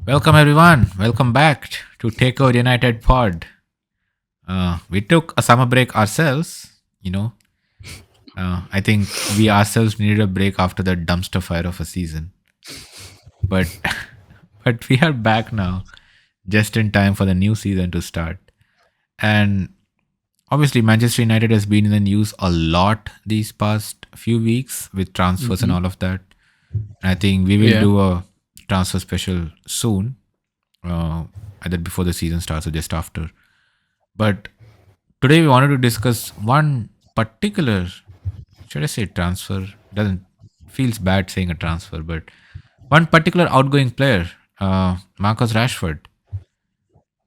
Welcome everyone. Welcome back to Takeover United Pod. We took a summer break ourselves. You know, I think we ourselves needed a break after that dumpster fire of a season. But but we are back now, just in time for the new season to start. And obviously, Manchester United has been in the news a lot these past few weeks with transfers and Mhm. all of that. I think we will Yeah. do a transfer special soon, either before the season starts or just after. But today we wanted to discuss one particular, should I say transfer? Doesn't feels bad saying a transfer, but one particular outgoing player, Marcus Rashford.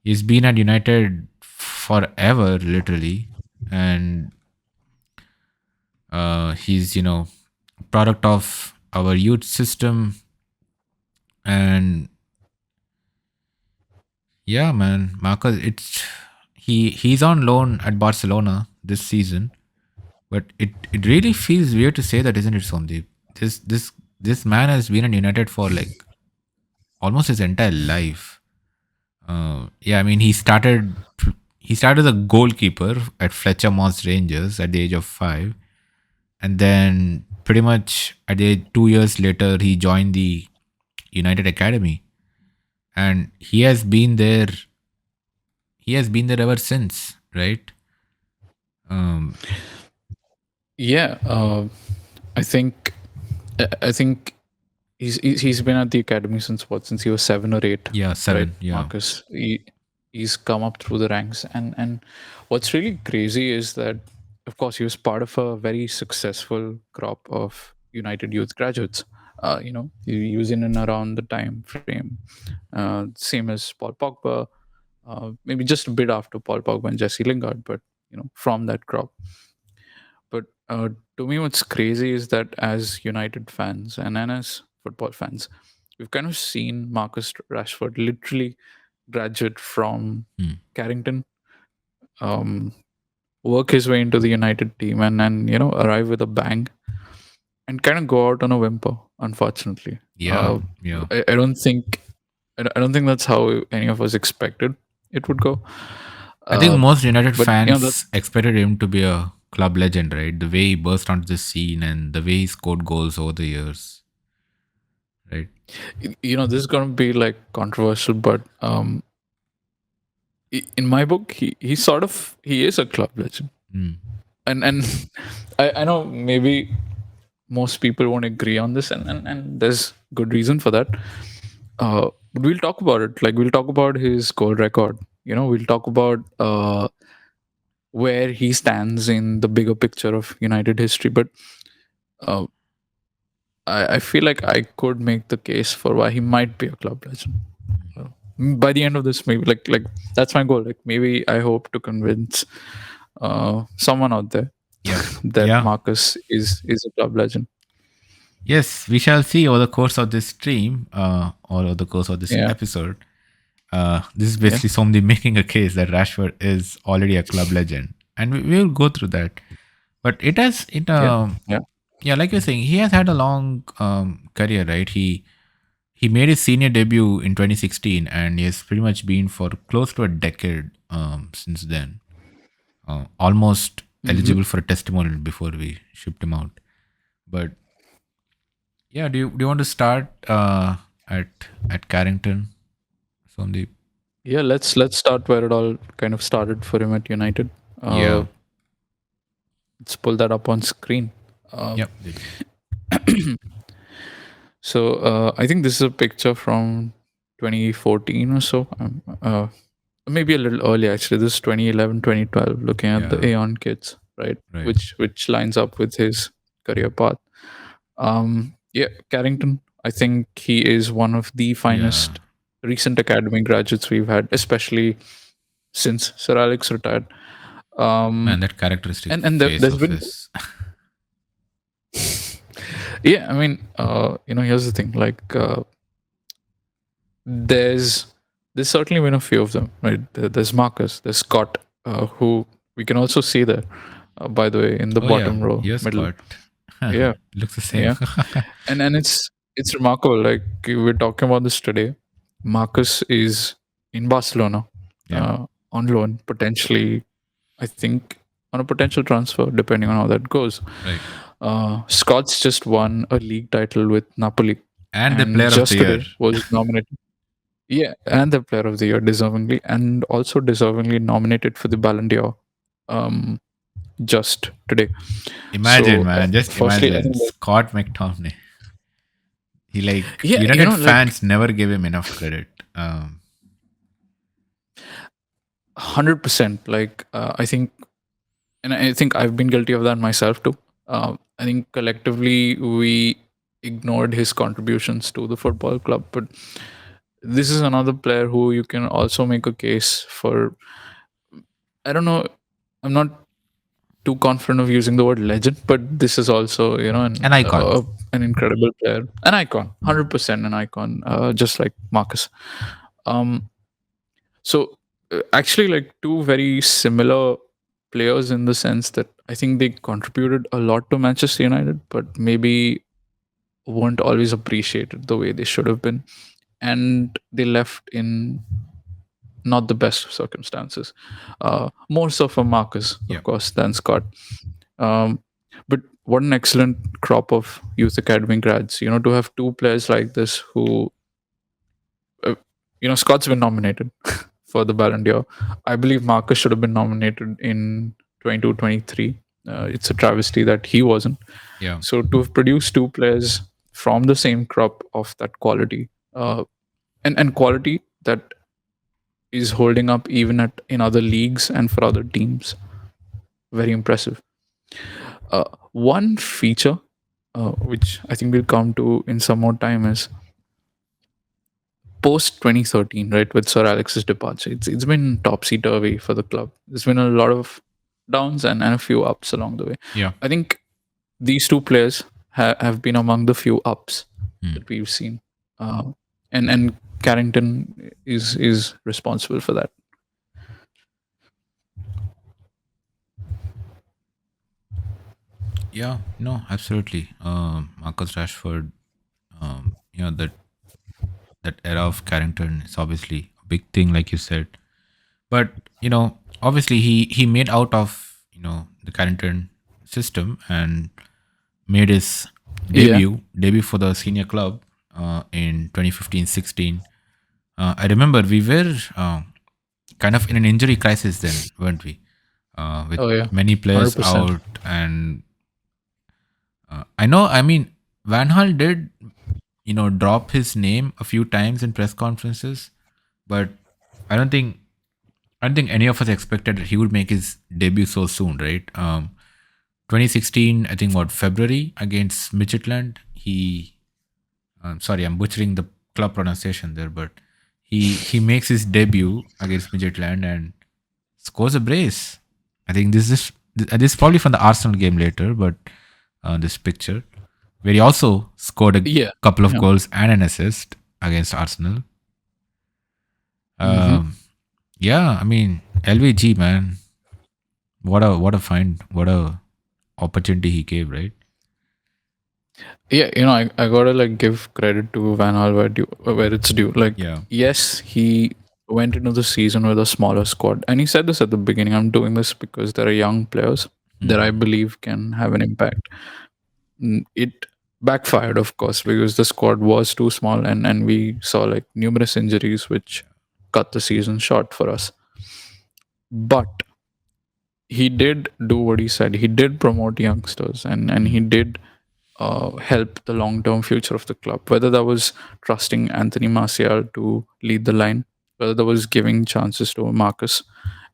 He's been at United forever, literally, and he's product of our youth system. And yeah, man, Marcus, he's on loan at Barcelona this season. But it really feels weird to say that, isn't it, Sandeep? This this this man has been at United for like almost his entire life. Yeah, I mean he started as a goalkeeper at Fletcher Moss Rangers at the age of 5, and then pretty much at the 2 years later he joined the United Academy, and he has been there ever since, right? Um, Yeah. I think I think he's been at the academy since what? Since he was 7 or 8, yeah, right? 7, yeah, Marcus. He's come up through the ranks, and what's really crazy is that, of course, he was part of a very successful crop of United youth graduates. He was in and around the time frame, same as Paul Pogba, maybe just a bit after Paul Pogba and Jesse Lingard, but from that crop. But to me, what's crazy is that as United fans and as football fans, we've kind of seen Marcus Rashford literally graduate from hmm. Carrington, um, work his way into the United team, and arrive with a bang and kind of go out on a whimper. Unfortunately, Yeah, yeah. I don't think I don't think that's how any of us expected it would go. I think Uh, most United but that fans expected him to be a club legend, right? The way he burst onto the scene and the way he scored goals over the years, right? this is gonna be like controversial, but in my book, he is a club legend, Mm. and I know maybe most people won't agree on this, and there's good reason for that. But we'll talk about it. Like, we'll talk about his goal record. We'll talk about where he stands in the bigger picture of United history. But uh, I feel like I could make the case for why he might be a club legend. Uh, by the end of this, maybe like that's my goal. Like, maybe I hope to convince someone out there Yeah, that yeah. Marcus is a club legend. Yes, we shall see over the course of this stream, or over the course of this Yeah, episode. This is yeah, basically somebody making a case that Rashford is already a club legend, and we will go through that. But yeah, yeah. yeah, like you're saying, he has had a long career, right? He made his senior debut in 2016, and he has pretty much been for close to a decade since then. Almost hmm eligible for a testimonial before we shipped him out. But yeah, do you want to start at Carrington, Sandeep? Yeah, let's start where it all kind of started for him at United. Uh, Yeah. let's pull that up on screen. Uh, Yep. so I think this is a picture from 2014 or so. Maybe a little earlier actually. This is 2011, 2012. Looking at the Yeah. Aeon kids, right? Right. Which lines up with his career path. Yeah, Carrington. I think he is one of the Yeah. finest recent academy graduates we've had, especially since Sir Alex retired. Man, Um, that characteristic and face there's of been his. yeah. I mean, here's the thing. Like, there's there's certainly been a few of them, right? There's Marcus, there's Scott, who we can also see there, by the way, in the Oh yeah, bottom row, here's middle. Scott. Yeah, Looks the same. yeah, and it's remarkable. Like, we were talking about this today. Marcus is in Barcelona Yeah. on loan, potentially, I think, on a potential transfer, depending on how that goes. Right. Scott's just won a league title with Napoli And the and player of the just year. today was nominated. Yeah, and the player of the year deservingly, and also deservingly nominated for the Ballon d'Or um, just today. Imagine, So, man. Just firstly, I imagine think that, Scott McTominay. He like yeah, United like fans never gave him enough credit. 100%. Like, I think, and I think I've been guilty of that myself too. I think collectively we ignored his contributions to the football club, but this is another player who you can also make a case for. I don't know. I'm not too confident of using the word legend, but this is also, An icon. an incredible player, an icon, 100% an icon, just like Marcus. Um, so actually, like two very similar players in the sense that I think they contributed a lot to Manchester United, but maybe weren't always appreciated the way they should have been, and they left in not the best of circumstances. More so for Marcus, Yeah. of course, than Scott. Um, but what an excellent crop of youth academy grads. To have two players like this who, uh, Scott's been nominated for the Ballon d'Or. I believe Marcus should have been nominated in 22, 23. It's a travesty that he wasn't. Yeah. So to have produced two players from the same crop of that quality, and quality that is holding up even in other leagues and for other teams, very impressive. One feature, which I think we'll come to in some more time, is post 2013, right, with Sir Alex's departure. It's been topsy turvy for the club. There's been a lot of downs and a few ups along the way. Yeah. I think these two players have been among the few ups Hmm. that we've seen, and Carrington is responsible for that. Yeah. No, absolutely. Marcus Rashford, that era of Carrington is obviously a big thing, like you said. But obviously he made out of the Carrington system and made his Yeah. debut for the senior club in 2015-16. I remember we were kind of in an injury crisis then, weren't we? With Oh yeah. many players 100%. out, and I know. I mean, Van Hal did drop his name a few times in press conferences, but I don't think I don't think any of us expected that he would make his debut so soon, right? 2016, I think what February against Midtjylland. Sorry, I'm butchering the club pronunciation there, but he makes his debut against Midtjylland and scores a brace. I think this is probably from the Arsenal game later, but this picture where he also scored a Yeah. couple of Yeah. goals and an assist against Arsenal. Hmm. Um, yeah, I mean LVG, man, what a find, what a opportunity he gave, right? Yeah, I gotta like give credit to Van Hal where it's due. Like, Yeah. yes, he went into the season with a smaller squad, and he said this at the beginning. I'm doing this because there are young players that I Hmm. believe can have an impact. It backfired, of course, because the squad was too small, and we saw like numerous injuries, which cut the season short for us. But he did do what he said. He did promote youngsters, and he Hmm. did help the long term future of the club. Whether that was trusting Anthony Martial to lead the line, whether that was giving chances to Marcus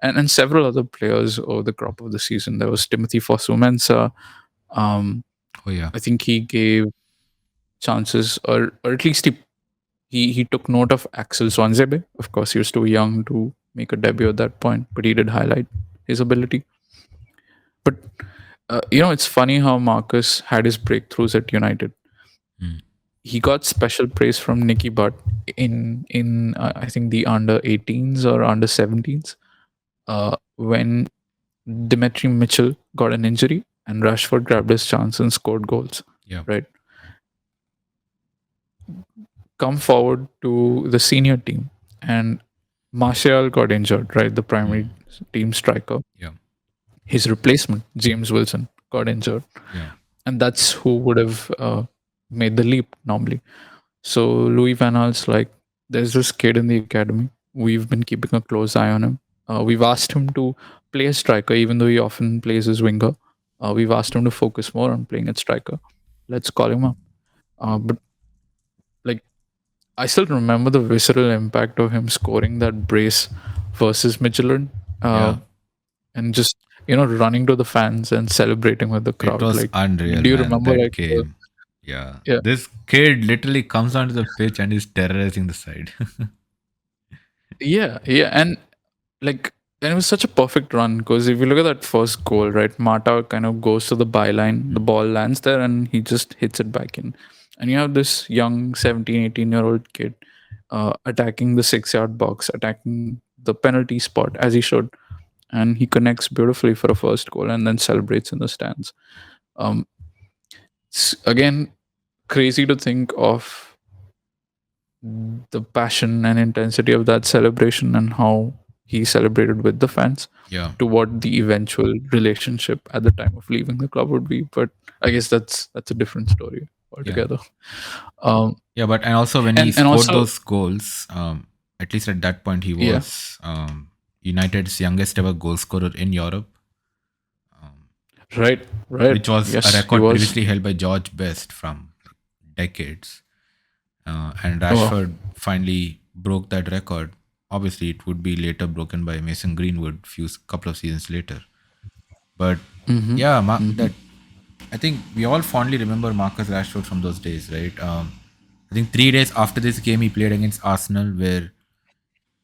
and several other players over the crop of the season. There was Timothy Fosu-Mensah. Um, Oh yeah. I think he gave chances, or at least he took note of Axel Swanzebe. Of course, he was too young to make a debut at that point, but he did highlight his ability. But it's funny how Marcus had his breakthroughs at United. Hmm. He got special praise from Nicky Butt in I think the under 18s or under 17s when Dimitri Mitchell got an injury and Rashford grabbed his chance and scored goals. Yeah. Right. come forward to the senior team, and Martial got injured, right? The primary Mm. team striker. Yeah. His replacement, James Wilson, got injured, Yeah. and that's who would have made the leap normally. So Louis Van Gaal's like, there's this kid in the academy. We've been keeping a close eye on him. We've asked him to play a striker, even though he often plays as winger. We've asked him to focus more on playing at striker. Let's call him up. But like, I still remember the visceral impact of him scoring that brace versus Michelin, uh, Yeah. and just running to the fans and celebrating with the It crowd. was Like, unreal, do you man. remember That like game. Yeah. yeah, This kid literally comes onto the pitch and is terrorizing the side. yeah, like and it was such a perfect run because if you look at that first goal, right, Mata kind of goes to the byline, the Mm. ball lands there, and he just hits it back in. And you have this young 17, 18-year-old kid attacking the 6 yard box, attacking the penalty spot as he should, and he connects beautifully for a first goal and then celebrates in the stands. Um, it's again crazy to think of the passion and intensity of that celebration and how he celebrated with the fans Yeah. to what the eventual relationship at the time of leaving the club would be. But I guess that's a different story Yeah. altogether. Um, Yeah. But and also when he and scored also, those goals, at least at that point he yeah, was United's youngest ever goal scorer in Europe, um, right, which was a yes, he record was. previously held by George Best from like decades. And Oh, Rashford finally broke that record. Obviously, it would be later broken by Mason Greenwood few couple of seasons later. But mm-hmm, yeah, mm-hmm. that I think we all fondly remember Marcus Rashford from those days, right? I think 3 days after this game, he played against Arsenal, where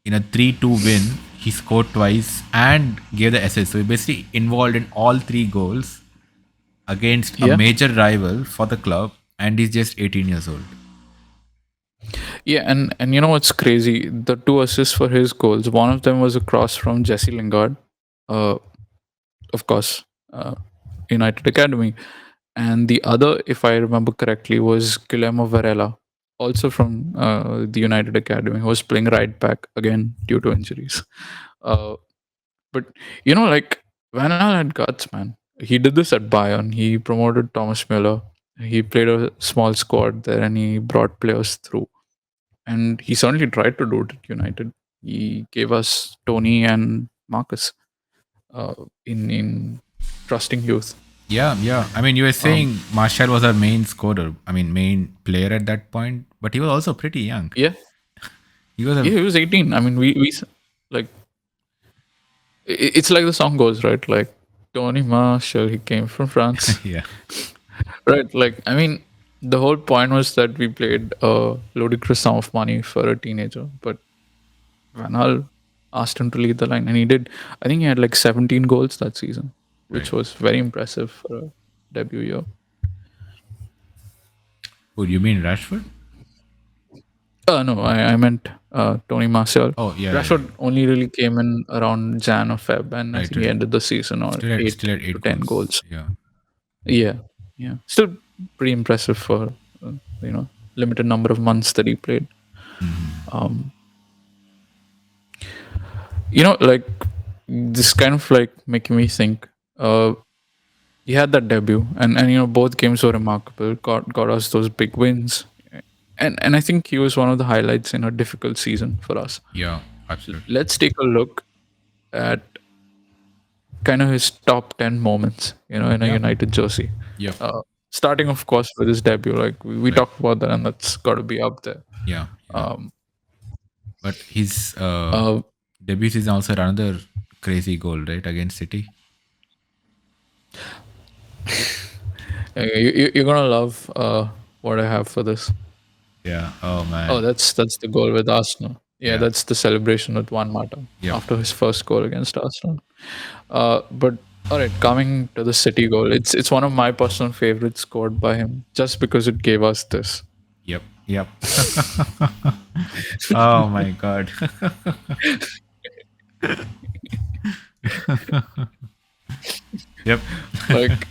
in a 3-2 win, he scored twice and gave the assist. So he basically involved in all three goals against a Yeah, major rival for the club, and he's just 18 years old. yeah, and you know what's crazy? The two assists for his goals. One of them was a cross from Jesse Lingard, uh, of course, United Academy, and the other, if I remember correctly, was Guillermo Varela, also from the United Academy, who was playing right back again due to injuries. Uh, but like Van Gaal had guts, man. He did this at Bayern. He promoted Thomas Müller. He played a small squad there, and he brought players through. And he certainly tried to do it at United. He gave us Tony and Marcus uh, in trusting youth. Yeah, yeah. I mean, you were Um, saying Marshall was our main scorer. I mean, main player at that point, but he was also pretty young. yeah, He was a yeah, he was 18. I mean, like it's like the song goes, right? Like Tony Marshall, he came from France, yeah, right? Like, I mean, the whole point was that we played a ludicrous sum of money for a teenager, but Van Gaal asked him to lead the line, and he did. I think he had like 17 goals that season, right. which was very impressive for a debut year. Oh, you mean Rashford? No, I meant Tony Martial. Oh, yeah, yeah, yeah. Rashford only really came in around Jan or Feb, and I Right, think he right. ended the season on Still eight had to eight ten goals. goals. Yeah. Yeah, yeah. Still pretty impressive for uh, you know limited number of months that he played. Mhm. Um, like this kind of like making me think. He had that debut, and both games were remarkable. Got us those big wins, and I think he was one of the highlights in a difficult season for us. Yeah, absolutely. Let's take a look at kind of his top 10 moments, in a Yeah. United jersey. Yep. Uh, Starting, of course, with his debut. Like we Right. talked about that, and that's got to be up there. Yeah. Yeah. Um, But his uh, debut season also had another crazy goal, right, against City. you're gonna love what I have for this. Yeah. Oh Oh, man. that's the goal with Arsenal. Yeah, Yeah. that's the celebration with Juan Mata Yep. after his first goal against Arsenal. But all right, coming to the City goal, it's one of my personal favorites scored by him, just because it gave us this. Yep. Yep. Oh my god. Yep. Like,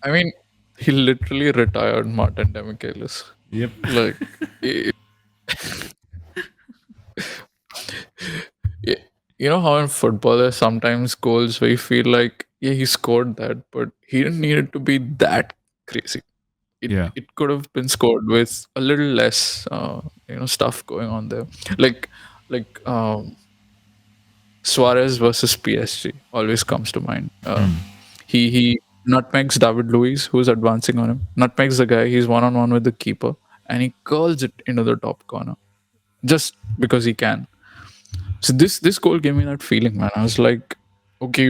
I mean, he literally retired Martin Demichelis. Yep. Like, Yeah, you know how in football there's sometimes goals where you feel like, yeah, he scored that, but he didn't need it to be that crazy. It Yeah. it could have been scored with a little less, stuff going on there. Like like Suarez versus PSG always comes to mind. He nutmegs David Luiz, who's advancing on him. Nutmegs the guy. He's one on one with the keeper, and he curls it into the top corner just because he can. So this goal gave me that feeling, man. I was like, okay,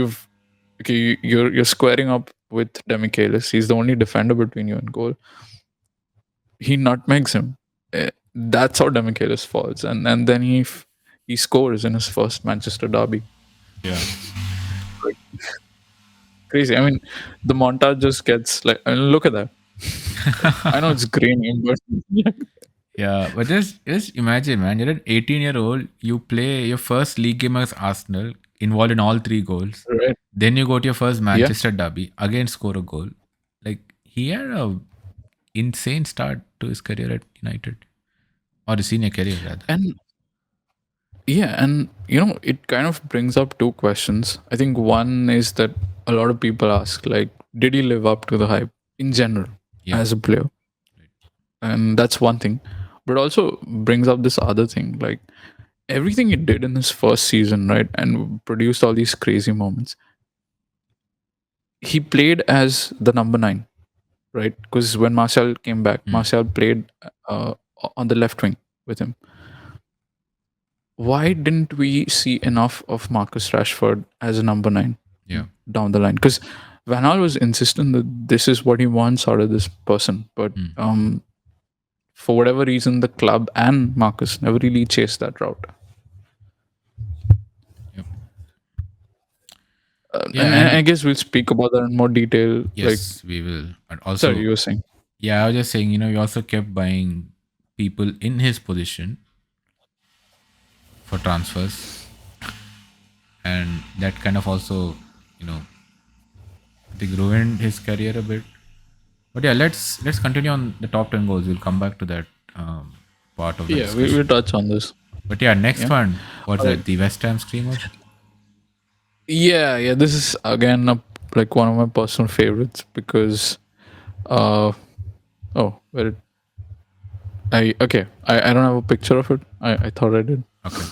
you're squaring up with Demichelis. He's the only defender between you and goal. He nutmegs him. That's how Demichelis falls, and then he scores in his first Manchester derby. Yeah. Like, crazy. I mean, the montage just gets like, I mean, look at that. Like, I know it's grainy, but Yeah, but just imagine, man. You're an 18-year-old. You play your first league game as Arsenal, involved in all three goals. right, Then you go to your first yeah, Manchester derby, again score a goal. Like he had a insane start to his career at United, or his senior career rather. and yeah, and it kind of brings up two questions. I think one is that a lot of people ask, like, did he live up to the hype in general Yeah. as a player? And that's one thing, but also brings up this other thing, like everything he did in his first season, right, and produced all these crazy moments. He played as the number 9, right? Because when Martial came back, Hmm. Martial played uh, on the left wing with him. Why didn't we see enough of Marcus Rashford as a number 9 Yeah. down the line? Because Van Gaal was insistent that this is what he wants out of this person, but Hmm. for whatever reason, the club and Marcus never really chased that route. Yep. And, Yeah, and I and guess we'll speak about that in more detail. Like, yes, we will. And sorry, also, you were saying. yeah, I was just saying, we also kept buying people in his position for transfers, and that kind of also, you know, I think ruined his career a bit. But yeah, let's continue on the top 10 goals. We'll come back to that part of the Yeah, we discussion. touch on this. But yeah, next Yeah. one. What's All right. that? The West Ham screamer. Yeah. This is again like one of my personal favorites because, uh, oh, where did I don't have a picture of it. I thought I did. Okay.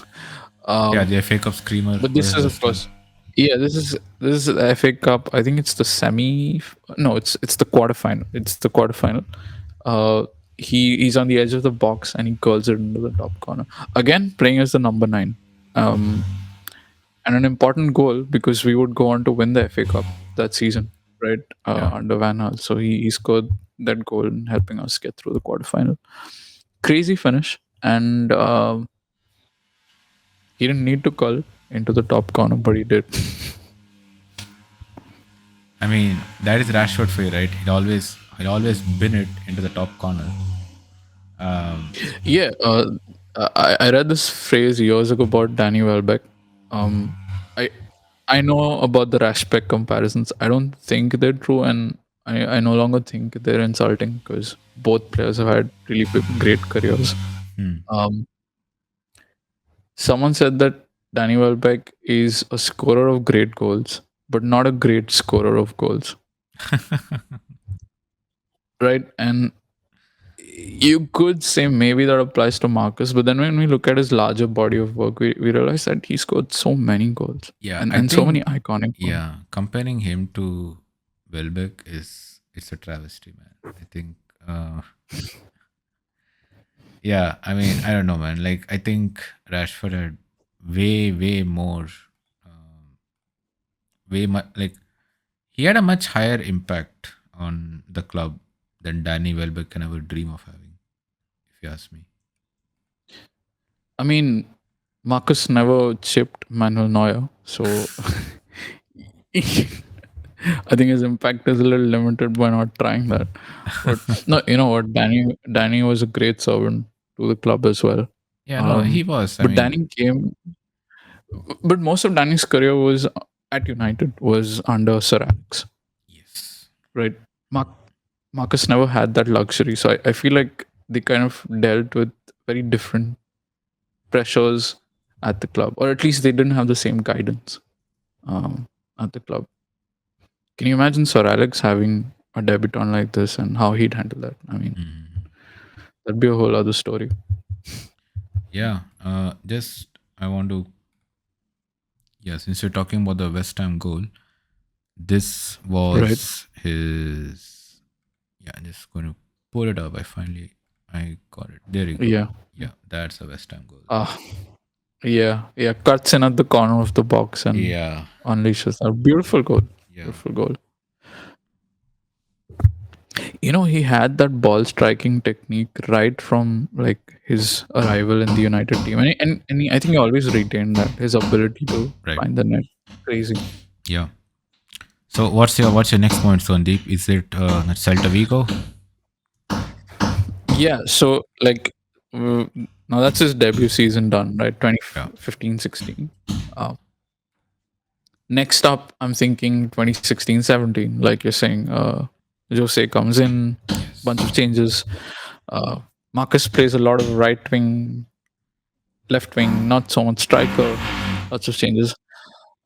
Yeah, Um, the FA Cup screamer but this versus is of West Ham. course, yeah. This is the FA Cup. I think it's the semi. No, it's the quarterfinal. It's the quarterfinal. Uh, he's on the edge of the box and he curls it into the top corner. Again, playing as the number 9. Um, and an important goal because we would go on to win the FA Cup that season, right? Yeah. Under Van Gaal. So he scored that goal in helping us get through the quarterfinal. Crazy finish, and he didn't need to call into the top corner, but he did. I mean, that is Rashford for you, right? He'd always bin it into the top corner. Yeah, I read this phrase years ago about Danny Welbeck. I I know about the Rashbeck comparisons. I don't think they're true, and I no longer think they're insulting because both players have had really great careers. Hmm. Um, Someone said that Danny Welbeck is a scorer of great goals, but not a great scorer of goals, right? And you could say maybe that applies to Marcus, but then when we look at his larger body of work, we realize that he scored so many goals Yeah, and, I and so many think iconic goals. yeah, comparing him to Welbeck is it's a travesty, man. I think yeah, I mean, I don't know, man. Like I think Rashford had way more way much like he had a much higher impact on the club than Danny Welbeck can ever dream of having, if you ask me. I mean, Marcus never chipped Manuel Neuer, so I think his impact is a little limited by not trying that. But no, you know what? Danny was a great servant to the club as well. Yeah, no, he Um, was. I but mean, Danny came, but most of Danny's career was at United, was under Sir Alex, yes. right? Marcus never had that luxury, so I feel like they kind of dealt with very different pressures at the club, or at least they didn't have the same guidance um, at the club. Can you imagine Sir Alex having a debutant like this and how he'd handle that? I mean, Mhm. that'd be a whole other story, Yeah. Just I want to. Yeah. Since you're talking about the West Ham goal, this right? was his. Yeah. I'm just going to pull it up. I got it. There you go. Yeah. Yeah. That's a West Ham goal. Ah, yeah, yeah. Cuts in at the corner of the box and Yeah. unleashes a beautiful goal. Yeah. Beautiful goal. He had that ball striking technique right from like his arrival in the United team, I think he always retained that his ability to Right. find the net. Crazy. Yeah. So what's your next point, Sandeep? Is it Celta Vigo? Yeah. So like now that's his debut season done, right? Yeah. 2015-16. Uh, Next up, I'm thinking 2016-17. Like you're saying, Jose comes in, bunch of Yes. changes. Marcus plays a lot of right wing, left wing, not so much striker. Lots of changes.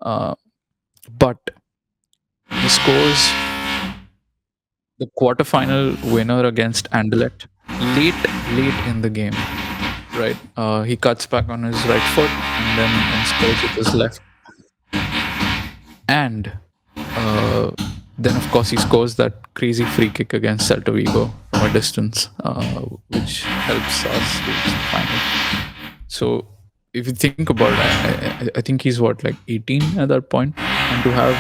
Uh, but he scores the quarterfinal winner against Anderlecht late in the game. Right, he cuts back on his right foot and scores with his left, and uh, then of course he scores that crazy free kick against Celta Vigo from a distance, which helps us reach the final. So if you think about it, I think he's what, like 18 at that point, and to have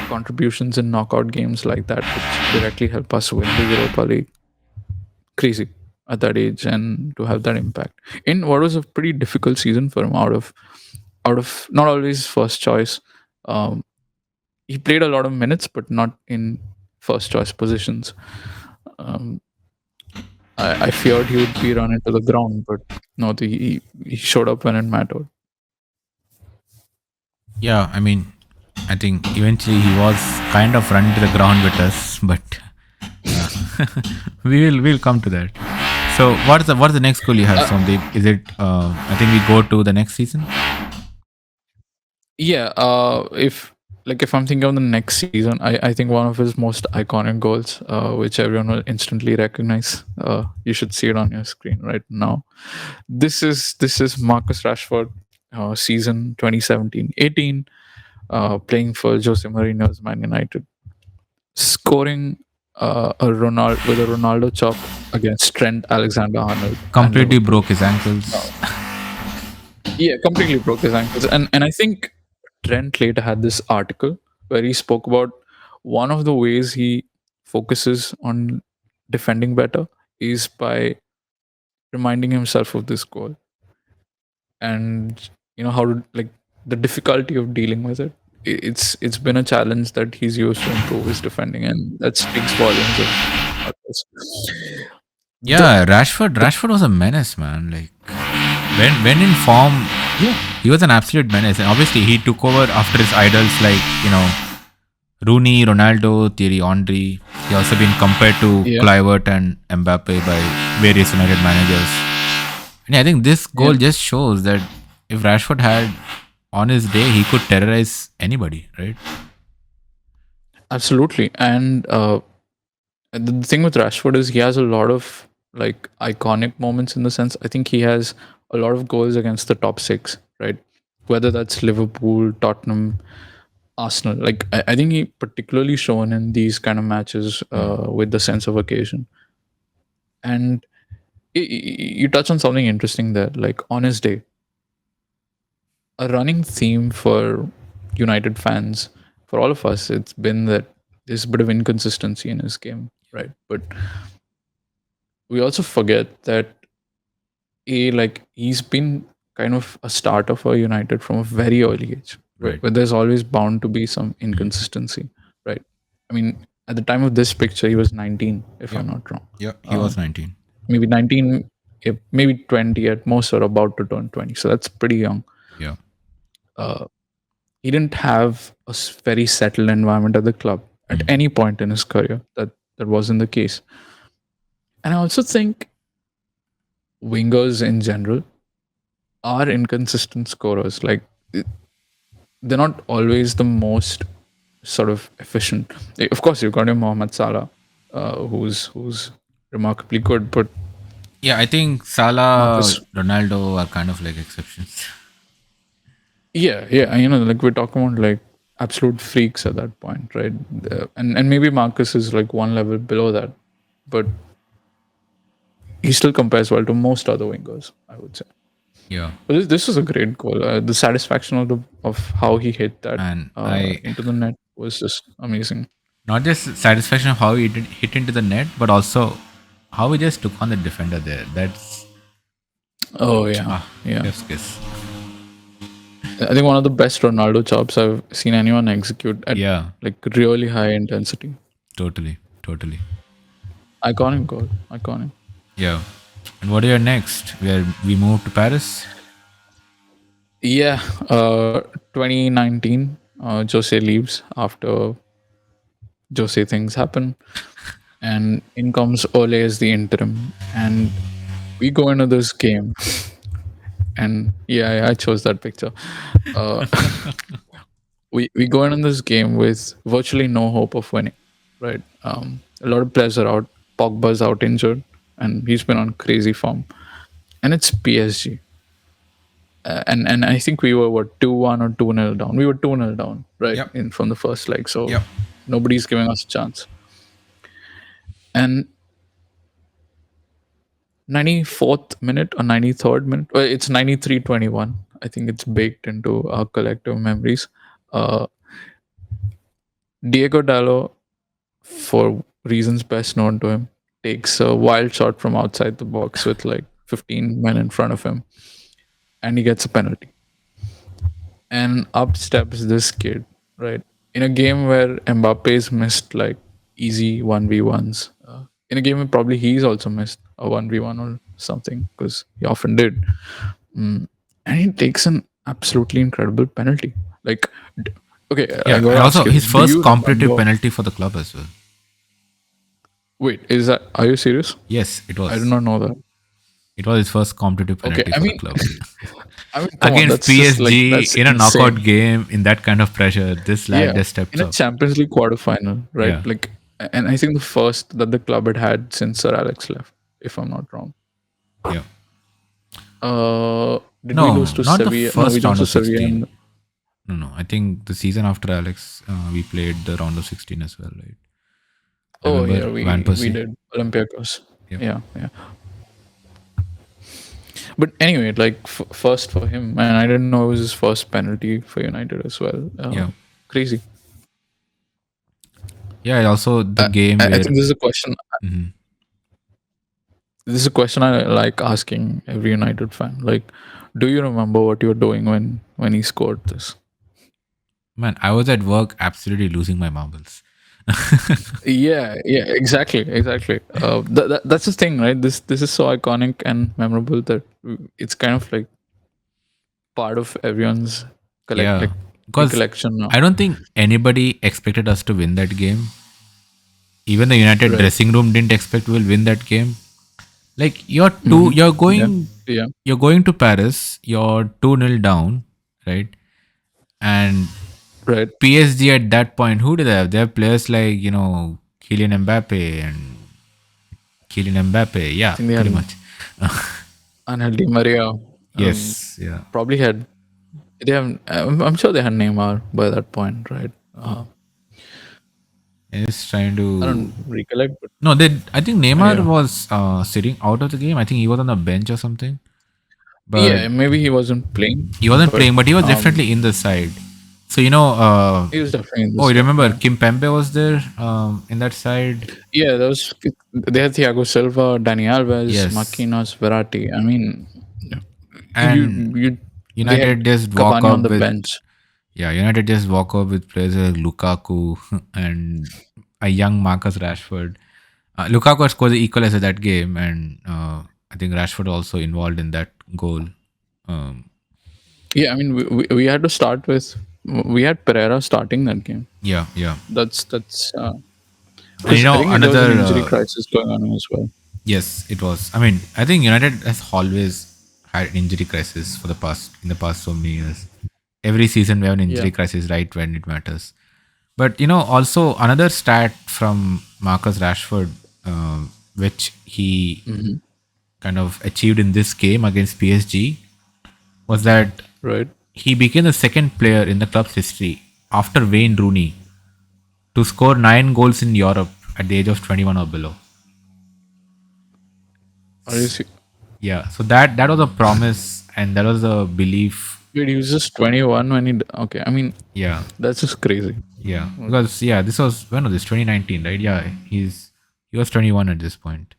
contributions in knockout games like that, which directly help us win the Europa League, crazy at that age, and to have that impact in what was a pretty difficult season for him, out of not always first choice. Um, he played a lot of minutes, but not in first choice positions. Um, I feared he would be run into the ground, but no, he showed up when it mattered. Yeah. I mean, I think eventually he was kind of run to the ground with us, but uh, we'll come to that. So what's the next goal you have, Uh, Sandeep? Is it? I think we go to the next season. yeah, if I'm thinking of the next season, I think one of his most iconic goals, which everyone will instantly recognize. You should see it on your screen right now. This is Marcus Rashford, season 2017-18, playing for Jose Mourinho's Man United, scoring a Ronaldo with a Ronaldo chop against Trent Alexander-Arnold and Completely Liverpool. broke his ankles. Uh, yeah, completely broke his ankles, and I think Trent later had this article where he spoke about one of the ways he focuses on defending better is by reminding himself of this goal, and how to, like, the difficulty of dealing with it. It's been a challenge that he's used to improve his defending, and that speaks volumes of others. the Yeah, Rashford was a menace, man. Like when in form, Yeah, he was an absolute menace. And obviously, he took over after his idols like Rooney, Ronaldo, Thierry Henry. He also been compared to yeah, Kluivert and Mbappe by various United managers. And I think this goal yeah, just shows that if Rashford had on his day, he could terrorize anybody, right? absolutely. And the thing with Rashford is he has a lot of like iconic moments in the sense. I think he has a lot of goals against the top six, right? Whether that's Liverpool, Tottenham, Arsenal. Like I think he particularly shown in these kind of matches Hmm. with the sense of occasion. And you touch on something interesting there. Like on his day, a running theme for United fans, for all of us, it's been that there's a bit of inconsistency in his game, right? But we also forget that he's been kind of a starter for United from a very early age, where, Right. where there's always bound to be some Hmm. inconsistency, right? I mean, at the time of this picture, he was 19, if I'm Yep. not wrong. Yep. He was Um, 19. Maybe 19, maybe 20 at most, or about to turn 20. So that's pretty young. Yeah. Uh, he didn't have a very settled environment at the club at Hmm. any point in his career. That wasn't the case. And I also think wingers in general are inconsistent scorers. Like they're not always the most sort of efficient. Of course, you've got your Mohamed Salah, who's remarkably good, but Yeah, I think Salah, Marcus, Ronaldo are kind of like exceptions. yeah, yeah, like we're talking about like absolute freaks at that point, right? And maybe Marcus is like one level below that, but he still compares well to most other wingers, I would say. Yeah, But this was a great goal. The satisfaction of how he hit that and I into the net was just amazing. not just satisfaction of how he did hit into the net, but also how he just took on the defender there. That's Oh yeah, ah, yeah. chef's kiss. I think one of the best Ronaldo chops I've seen anyone execute at Yeah, like really high intensity. totally, totally. Iconic goal, iconic. Yeah. And what are your next? Where we move to Paris? Yeah, 2019, Jose leaves after Jose things happen, and in comes Ole as the interim, and we go into this game, and yeah, I chose that picture. Uh, we go into this game with virtually no hope of winning, right? A lot of players are out. Pogba's out injured, and he's been on crazy form. And it's PSG, and I think we were what 2-1 or 2-0 down. We were 2-0 down, right, Yep. in from the first leg. So Yep. nobody's giving us a chance. And 94th minute or 93rd minute, well, it's 93-21. I think it's baked into our collective memories. Uh, Diego Dallo, for reasons best known to him, takes a wild shot from outside the box with like 15 men in front of him, and he gets a penalty. And up steps this kid, right? In a game where Mbappe's missed like easy 1v1s, in a game where probably he's also missed a 1v1 or something because he often did. And he takes an absolutely incredible penalty. Like, okay, I Yeah. gotta And also ask you, his do first you competitive remember? penalty for the club as well. Wait, is that, are you serious? Yes, it I did was. not know that. It was his first competitive Okay, penalty for the club. I mean, come on, Against that's just like, PSG that's in a knockout insane. game in that kind of pressure, this lad Yeah, just in steps a up. Champions League quarterfinal, right? Yeah. Like, and I think the first that the club had since Sir Alex left, if I'm not wrong. Yeah. Did we lose No, to not the Sevilla? No, we first lost round to of Sevilla. 16. No, no. I think the season after Alex, we played the round of 16 as well, right? Oh Remember yeah, Van we Persie? did Olympiacos. Yep. Yeah, yeah. But anyway, like first for him, and I didn't know it was his first penalty for United as well. Yeah. Crazy. Yeah. Also the Uh, game I where. think this is a question. Mhm. This is a question I like asking every United fan. Like, do you remember what you were doing when he scored this? Man, I was at work absolutely losing my marbles. Yeah, yeah, exactly, exactly. That's the thing, right? This is so iconic and memorable that it's kind of like part of everyone's Yeah. like Because recollection now, I don't think anybody expected us to win that game. Even the United right? dressing room didn't expect we'll win that game. Like Yeah, yeah, you're going to Paris, you're 2-0 down, right? And right. PSG at that point, who do they have? They have players like, Kylian Mbappe and Kylian Mbappe. I Yeah, think they pretty had much. Angel Di Maria. Yes, yeah. Probably had they have. I'm sure they had Neymar by that point, right? And it's trying I to. don't recollect, but No, they. I think Neymar yeah, was sitting out of the game. I think he was on the bench or something. But yeah. Maybe he wasn't playing, he wasn't but playing, but he was definitely in the side. So he was definitely in oh, this you side. remember Yeah. Kim Pembe was there in that side. Yeah, that was they had Thiago Silva, Dani Alves, Yes, Marquinhos, Verratti. I mean, and you they had United just walk Cavani on up the with bench. yeah, United just walk up with players like Lukaku and a young Marcus Rashford. Lukaku scored the equalizer that game, and I think Rashford also involved in that goal. Um, Yeah, I mean, we had to start with we had Pereira starting that game. yeah, yeah, That's and because I think there was an another injury crisis going on as well. Yes, it was. I mean, I think United has always had an injury crisis for the past in the past so many years. Every season we have an Yeah. injury crisis right when it matters. But also another stat from Marcus Rashford, which he Hmm. kind of achieved in this game against PSG, was that Right. he became the second player in the club's history after Wayne Rooney to score 9 goals in Europe at the age of 21 or below. Are you see? Yeah, so that was a promise and that was a belief. Wait, he was just 21 when okay. I mean, Yeah, that's just crazy. yeah, Okay. because this was when was this 2019, right? Yeah, he was 21 at this point.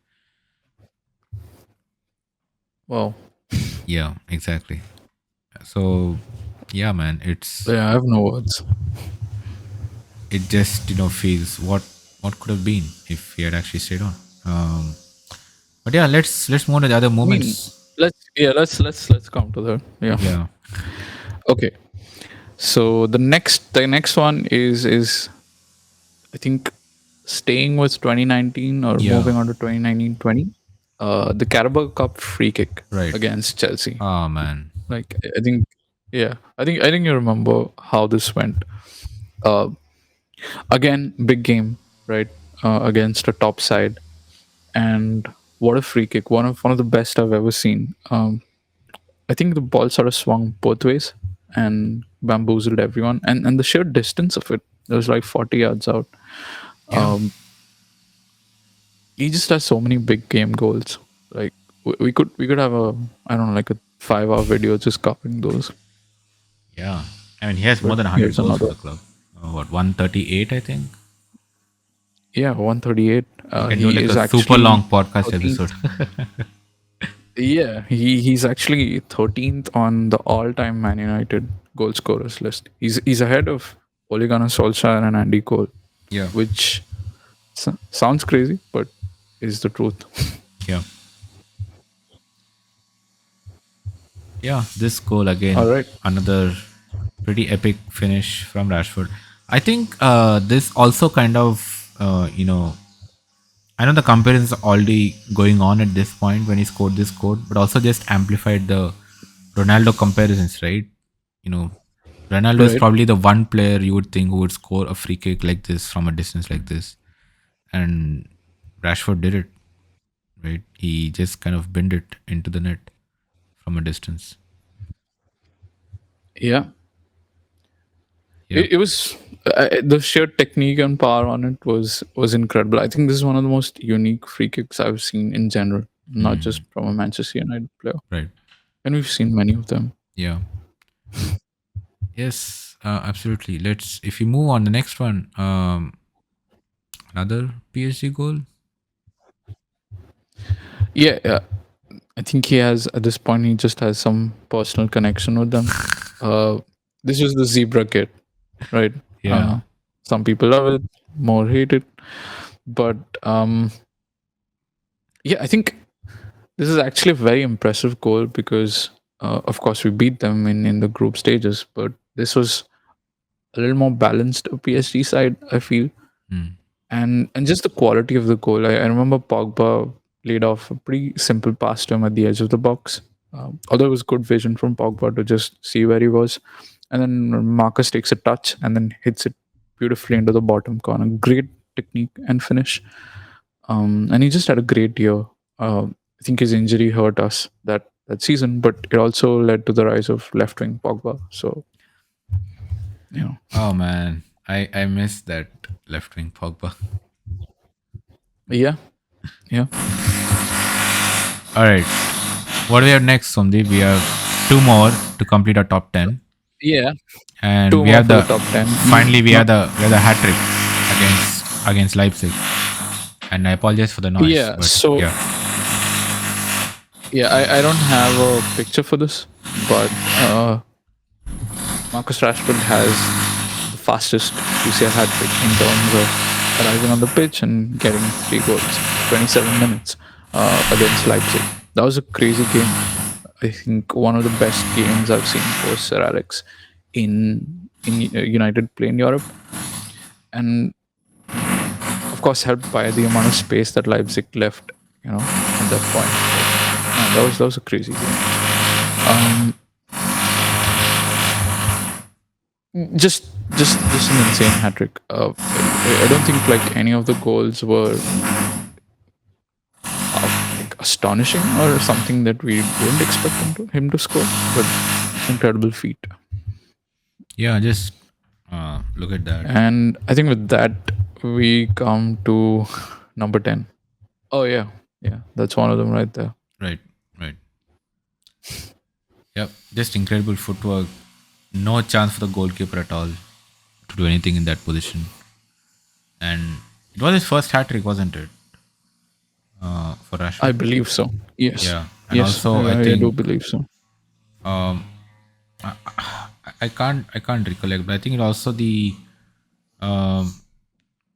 Wow. Yeah, exactly. So yeah, man, Yeah, I have no words. it just feels what could have been if he had actually stayed on. But yeah, let's move on to the other I mean, moments. let's come to that. Yeah. Yeah, Okay. So the next one is I think staying with 2019 or yeah, moving on to 2019-20. The Carabao Cup free kick right. against Chelsea. Oh man, Like I think, yeah, I think you remember how this went. Uh, Again, big game, right? Against a top side, and what a free kick! One of the best I've ever seen. I think the ball sort of swung both ways and bamboozled everyone, and the sheer distance of it, it was like 40 yards out. yeah, Um, he just has so many big game goals. Like we could have a, I don't know, like a 5 hour video just covering those. yeah. I mean, he has more But than 100 here's goals for another. the club. What 138, I think. Yeah, 138. We can do He like is a super long actually podcast 13th. episode. Yeah, he's actually 13th on the all-time Man United goal scorers list. He's ahead of Ole Gunnar Solskjaer and Andy Cole, Yeah, which sounds crazy, but is the truth. yeah, yeah. This goal All again, right. another pretty epic finish from Rashford. I think this also kind of I know the comparisons are already going on at this point when he scored this goal, but also just amplified the Ronaldo comparisons, right? You know, Ronaldo is Right. probably the one player you would think who would score a free kick like this from a distance like this, and Rashford did it, right? He just kind of binned it into the net from a distance. Yeah. Yeah. It was the sheer technique and power on it was incredible. I think this is one of the most unique free kicks I've seen in general, not just Hmm. from a Manchester United player. Right. And we've seen many of them. Yeah. Yes. Absolutely. Let's. If we move on the next one, another PSG goal. Yeah, yeah. I think he has, at this point, he just has some personal connection with them. Uh, this was the zebra kid, right? Yeah. Uh, some people love it, more hate it, but yeah, I think this is actually a very impressive goal because, of course, we beat them in the group stages, but this was a little more balanced PSG side, I feel, Mm. and just the quality of the goal. I remember Pogba laid off a pretty simple pass to him at the edge of the box. Although it was good vision from Pogba to just see where he was, and then Marcus takes a touch and then hits it beautifully into the bottom corner. Great technique and finish. And he just had a great year. I think his injury hurt us that season, but it also led to the rise of left wing Pogba. So you know, Oh man, I miss that left wing Pogba. yeah, yeah, All right, what do we have next, Sandeep? We have two more to complete our top 10, yeah. and Two we more have for the the top 10. finally Not we have the hat trick against Leipzig. And I apologize for the noise, Yeah, but so yeah, yeah, I don't have a picture for this, but Marcus Rashford has the fastest UCL hat trick in terms of arriving on the pitch and getting 3 goals, 27 minutes against Leipzig. That was a crazy game. I think one of the best games I've seen for Sir Alex in United play in Europe, and of course helped by the amount of space that Leipzig left at that point. But man, that was a crazy game. Um, just an insane hat trick. I don't think like any of the goals were like astonishing or something that we didn't expect him to score, but incredible feat. Yeah, just look at that. And I think with that we come to number 10. Oh yeah, yeah, that's one of them right there. Right, right. Yep, just incredible footwork. No chance for the goalkeeper at all to do anything in that position. And it was his first hat trick, wasn't it, for I Rashford? believe so. Yes, Yeah, and yes, also I I do think believe so. um, I can't recollect, but I think it also the um,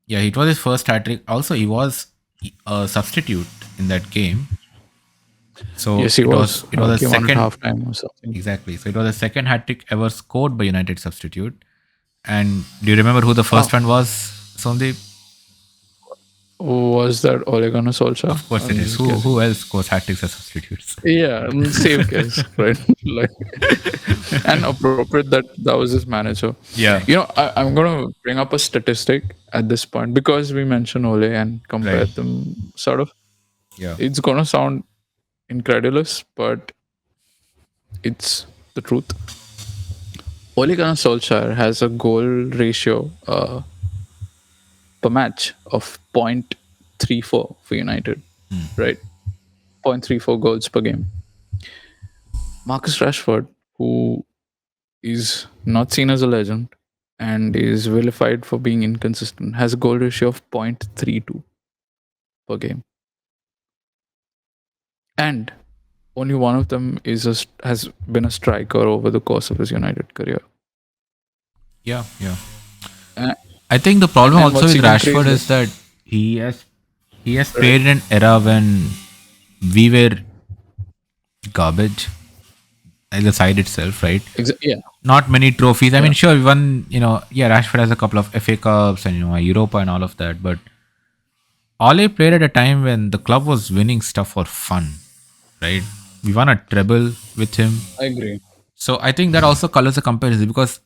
yeah, it was his first hat trick. Also, he was a substitute in that game, so Yes, he it was was. it was a Came on at second. halftime or something. Exactly. So it was the second hat trick ever scored by United substitute. And do you remember who the Oh, first one was, Sandeep? was that Ole Gunnar Solskjaer? Of course I it was is. just Who guessing. else scores hat tricks as substitutes? Yeah, safe guess, right? Like, and appropriate that was his manager. Yeah. I'm gonna bring up a statistic at this point because we mentioned Ole and Right. compared them. Sort of, Yeah. it's gonna sound incredulous, but it's the truth. Ole Gunnar Solskjaer has a goal ratio per match of 0.34 for United, right? 0.34 goals per game. Marcus Rashford, who is not seen as a legend and is vilified for being inconsistent, has a goal ratio of 0.32 per game. And only one of them has been a striker over the course of his United career. Yeah. Yeah. Uh, I think the and, problem and also what's with even Rashford crazier, is that he has right? played in an era when we were garbage as a side itself, right? Yeah, Not many trophies. I yeah, mean, sure, we won, yeah, Rashford has a couple of FA Cups and, Europa and all of that. But Ole played at a time when the club was winning stuff for fun, right? We won a treble with him. I agree. So I think that also colors the comparison because,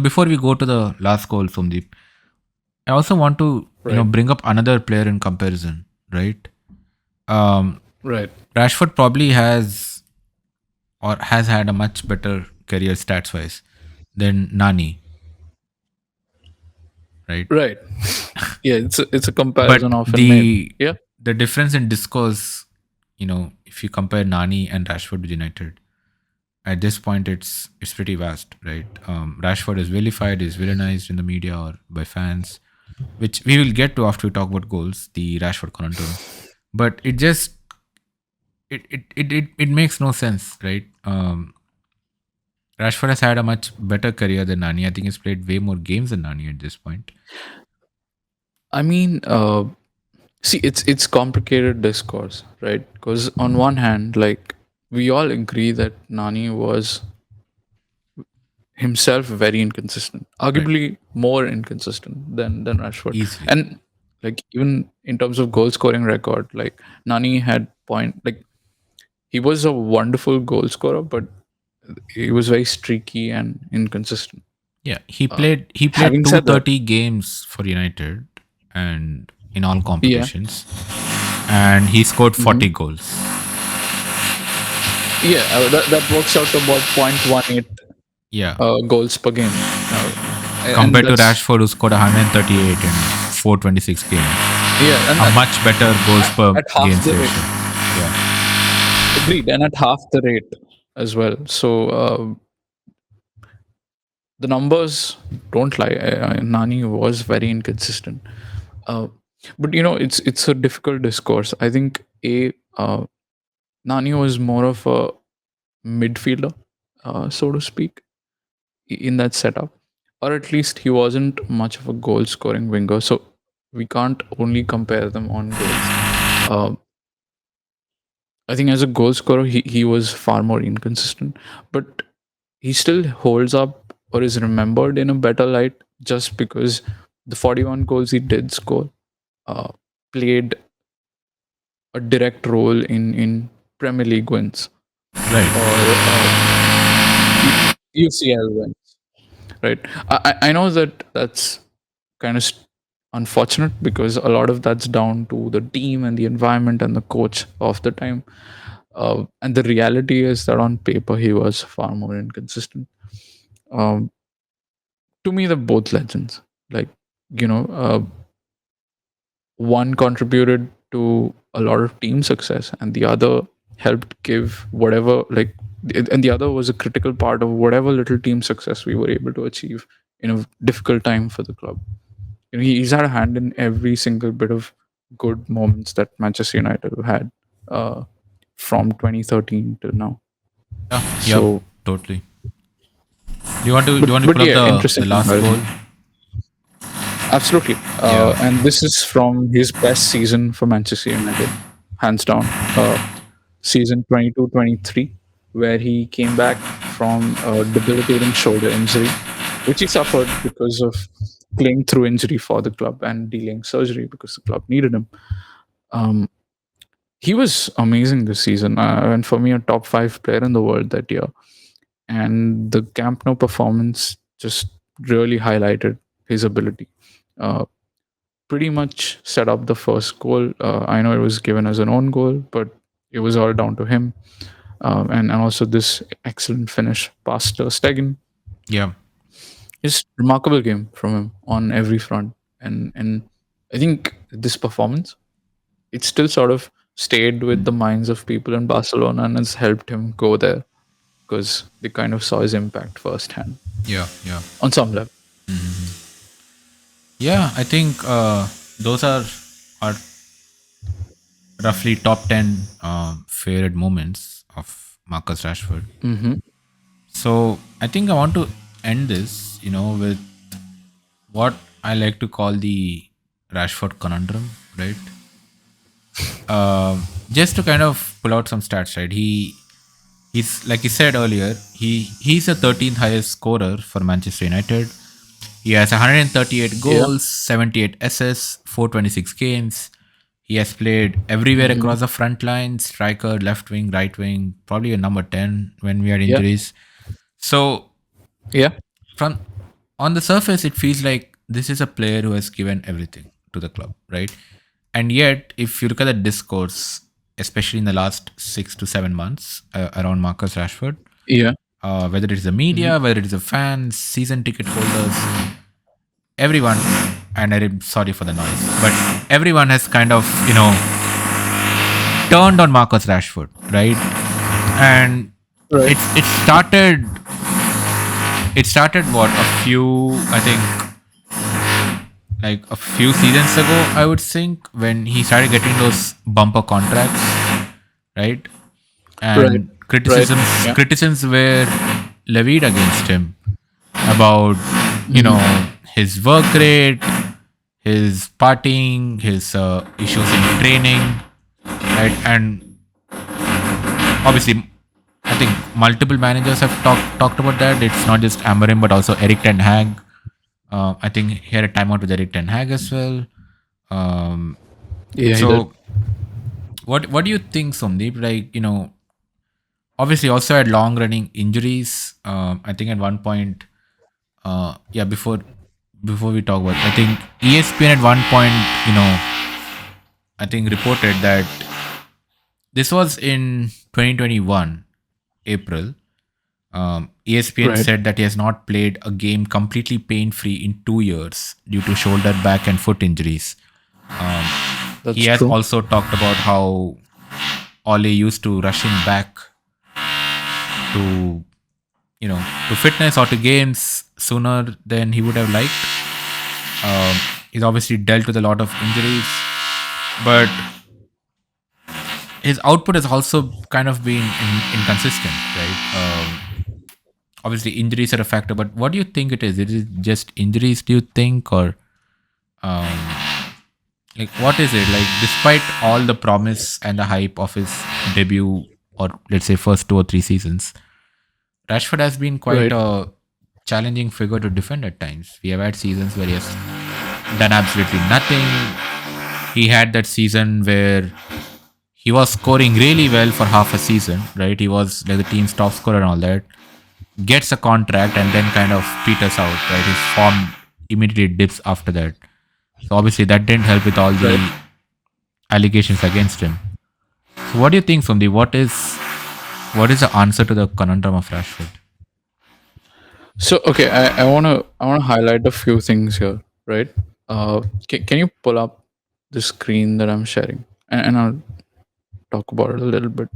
before we go to the last goal, Somdeep, I also want to, Right, bring up another player in comparison, right? Um, right, Rashford probably has or has had a much better career stats wise than Nani, right? right. Yeah, it's a But comparison often made. the Yeah, the difference in discourse, if you compare Nani and Rashford with United, at this point it's pretty vast, right? Rashford is vilified, is villainized in the media or by fans, which we will get to after we talk about goals, the Rashford conundrum. But it just it makes no sense, right? Rashford has had a much better career than Nani. I think he's played way more games than Nani at this point. I mean, see, it's complicated discourse, right? Because on one hand, like we all agree that Nani was himself very inconsistent, Right. arguably more inconsistent than Rashford, Easily. and like even in terms of goal scoring record, like Nani had point like he was a wonderful goal scorer, but he was very streaky and inconsistent. Yeah, he Uh, played he played Having said that, 230 games for United and in all yeah, competitions and he scored mhm. 40 goals. Yeah, that works out to about 0.18 Yeah, goals per game. And compared to that's Rashford who scored 138 in 426 games. yeah, and A much better goals per at half games the rate. ratio. Yeah, Agreed, and at half the rate as well. So the numbers don't lie. Nani was very inconsistent, uh, but it's a difficult discourse. I think Nani was more of a midfielder, so to speak, in that setup, or at least he wasn't much of a goal scoring winger. So we can't only compare them on goals. Uh, I think as a goal scorer, he was far more inconsistent, but he still holds up or is remembered in a better light just because the 41 goals he did score uh, played a direct role in Premier League wins Right. or UCL wins. Right. I know that that's kind of unfortunate because a lot of that's down to the team and the environment and the coach of the time. And the reality is that on paper he was far more inconsistent. Um, to me, they're both legends. Like you know, one contributed to a lot of team success, and the other helped give whatever and the other was a critical part of whatever little team success we were able to achieve in a difficult time for the club. He's had a hand in every single bit of good moments that Manchester United have had from 2013 to now. Yeah. Yep. So, Totally. Do you want to but pull up yeah, the interesting last goal? comparison. Absolutely. Yeah. And this is from his best season for Manchester United, hands down. Season 22-23, where he came back from a debilitating shoulder injury, which he suffered because of playing through injury for the club and delaying surgery because the club needed him. Um, he was amazing this season, and for me, a top five player in the world that year. And the Camp Nou performance just really highlighted his ability. Uh, Pretty much set up the first goal. I know it was given as an own goal, but it was all down to him. And also this excellent finish past Ter Stegen. Yeah. It's remarkable game from him on every front. And I think this performance, it still sort of stayed with the minds of people in Barcelona and has helped him go there because they kind of saw his impact firsthand Yeah. Yeah. on some level. Yeah. I think those are roughly top 10 favorite moments of Marcus Rashford. Hmm. So I think I want to end this, with what I like to call the Rashford Conundrum, right? Just to kind of pull out some stats, right? He's like you said earlier, he's the 13th highest scorer for Manchester United. He has 138 Yeah. goals, 78 assists, 426 games. He has played everywhere Hmm. across the front line, striker, left wing, right wing, probably a number 10 when we had Yeah. injuries. So Yeah. from on the surface, it feels like this is a player who has given everything to the club, right? And yet, if you look at the discourse, especially in the last 6 to 7 months around Marcus Rashford, Yeah. whether it is the Hmm. media, whether it is the fans, season ticket holders, everyone, and I'm sorry for the noise, but everyone has kind of, turned on Marcus Rashford, right? And Right. it started what, a few, I think, like a few seasons ago, I would think, when he started getting those bumper contracts, right? Right. And Right. criticisms Yeah. criticisms were levied against him about, Hmm. his work rate, his partying, his issues in training, right? And obviously, I think multiple managers have talked about that. It's not just Amarim, but also Eric Ten Hag. I think he had a timeout with Eric Ten Hag as well. Um, Yeah, he did. so, what do you think, Somdeep? Like, obviously, also had long running injuries. I think at one point, yeah, before we talk about, I think ESPN at one point, I think reported that this was in 2021 April. ESPN Right. said that he has not played a game completely pain free in 2 years due to shoulder, back, and foot injuries. He That's has true. also talked about how Ole used to rush him back to, to fitness or to games sooner than he would have liked. He's obviously dealt with a lot of injuries, but his output has also kind of been inconsistent, right? Obviously, injuries are a factor, but what do you think it is? Is it just injuries, do you think, or um, like what is it? Like, despite all the promise and the hype of his debut, or let's say first 2 or 3 seasons, Rashford has been quite Right. a challenging figure to defend at times. We have had seasons where he has done absolutely nothing. He had that season where he was scoring really well for half a season, right? He was like the team's top scorer and all that. Gets a contract and then kind of peters out, right? His form immediately dips after that. So obviously that didn't help with all Right. the allegations against him. So what do you think, Sundi? What is the answer to the conundrum of Rashford? So okay, I wanna highlight a few things here, right? Can you pull up the screen that I'm sharing, and I'll talk about it a little bit.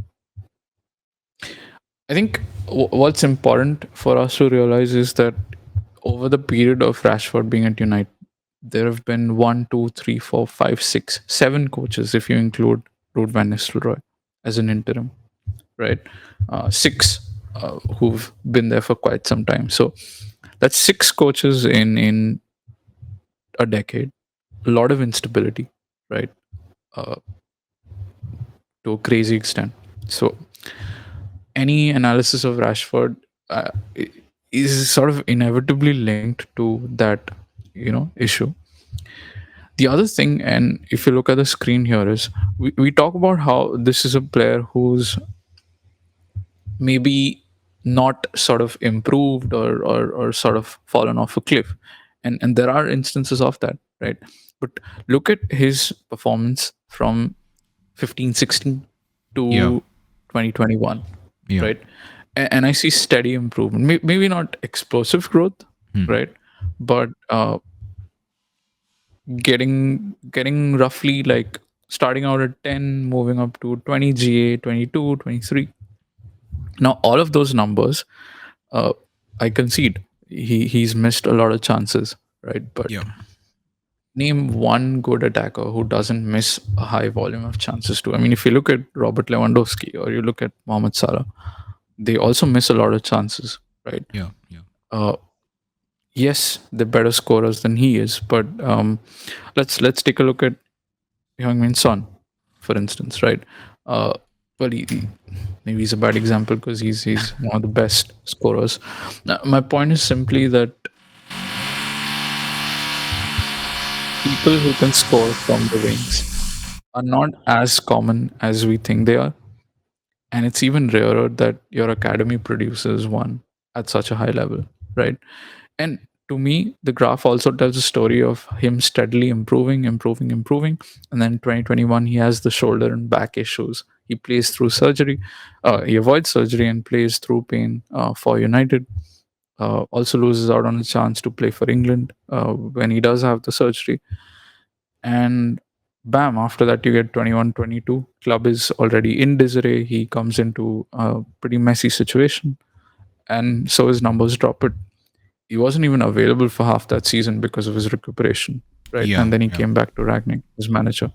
I think what's important for us to realize is that over the period of Rashford being at United, there have been one, two, three, four, five, six, seven coaches if you include Ruud van Nistelrooy as an interim, right? Six who've been there for quite some time. So that's six coaches in a decade. A lot of instability, right? Uh, to a crazy extent. So any analysis of Rashford is sort of inevitably linked to that, issue. The other thing, and if you look at the screen here, is we talk about how this is a player who's maybe not sort of improved or sort of fallen off a cliff, and there are instances of that, right? But look at his performance from 15-16 Yeah, to 2021, yeah, right? And I see steady improvement. Maybe not explosive growth, hmm, right? But getting roughly like starting out at 10, moving up to 20 GA, 22, 23. Now all of those numbers, uh, I concede he's missed a lot of chances, right? But yeah, name one good attacker who doesn't miss a high volume of chances too. I mean, if you look at Robert Lewandowski or you look at Mohamed Salah, they also miss a lot of chances, right? yeah, yeah, Uh, yes, they're better scorers than he is, but let's take a look at Heung-min Son, for instance, right? Uh, well, maybe he's a bad example because he's one of the best scorers. Now, my point is simply that people who can score from the wings are not as common as we think they are, and it's even rarer that your academy produces one at such a high level, right? And to me, the graph also tells a story of him steadily improving. And then 2021, he has the shoulder and back issues. He plays through surgery. He avoids surgery and plays through pain for United. Also loses out on a chance to play for England when he does have the surgery. And bam, after that, you get 21, 22. Club is already in disarray. He comes into a pretty messy situation. And so his numbers drop. But he wasn't even available for half that season because of his recuperation, right? yeah, And then he yeah, came back to Ragnick as manager.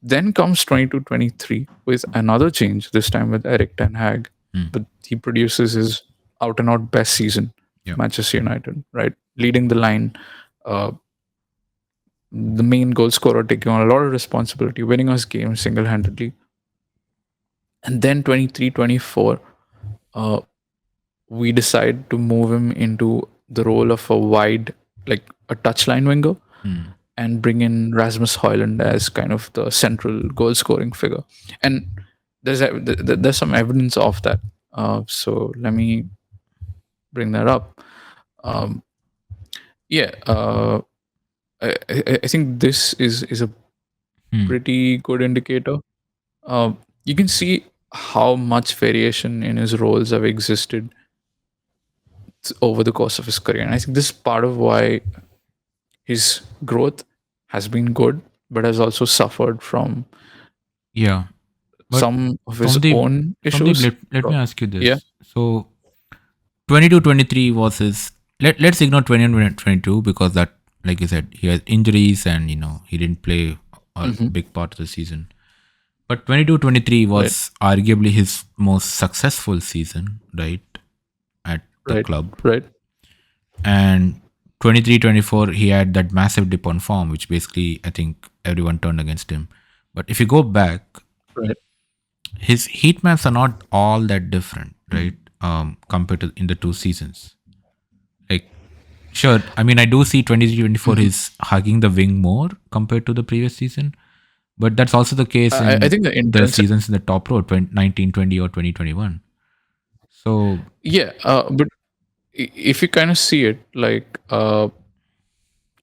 Then comes 22-23 with another change, this time with Eric Ten Hag. hmm, But he produces his out and out best season yeah, for Manchester United, right? Leading the line, uh, the main goal scorer, taking on a lot of responsibility, winning us games single handedly. And then 23-24, uh, we decide to move him into the role of a wide, like a touchline winger, hmm, and bring in Rasmus Højlund as kind of the central goal scoring figure. And there's some evidence of that. So let me bring that up. Um, yeah, I think this is a hmm, pretty good indicator. You can see how much variation in his roles have existed over the course of his career, and I think this is part of why his growth has been good, but has also suffered from yeah. But some of his Somdeep, own Somdeep, issues. let me ask you Yeah. this. So 22, 23 was his. Let's ignore 21, 22 because that, like you said, he has injuries and he didn't play a Hmm. big part of the season. But 22, 23 Right. was arguably his most successful season, right, at the Right. club. Right. And 23, 24 he had that massive dip on form, which basically I think everyone turned against him. But if you go back, Right. his heat maps are not all that different, right? Compared to in the two seasons. Like, sure, I mean, I do see 23, 24 Hmm. is hugging the wing more compared to the previous season. But that's also the case I in think the the intensity. seasons in the top row, 1920 or 2021. So, Yeah, but if you kind of see it, like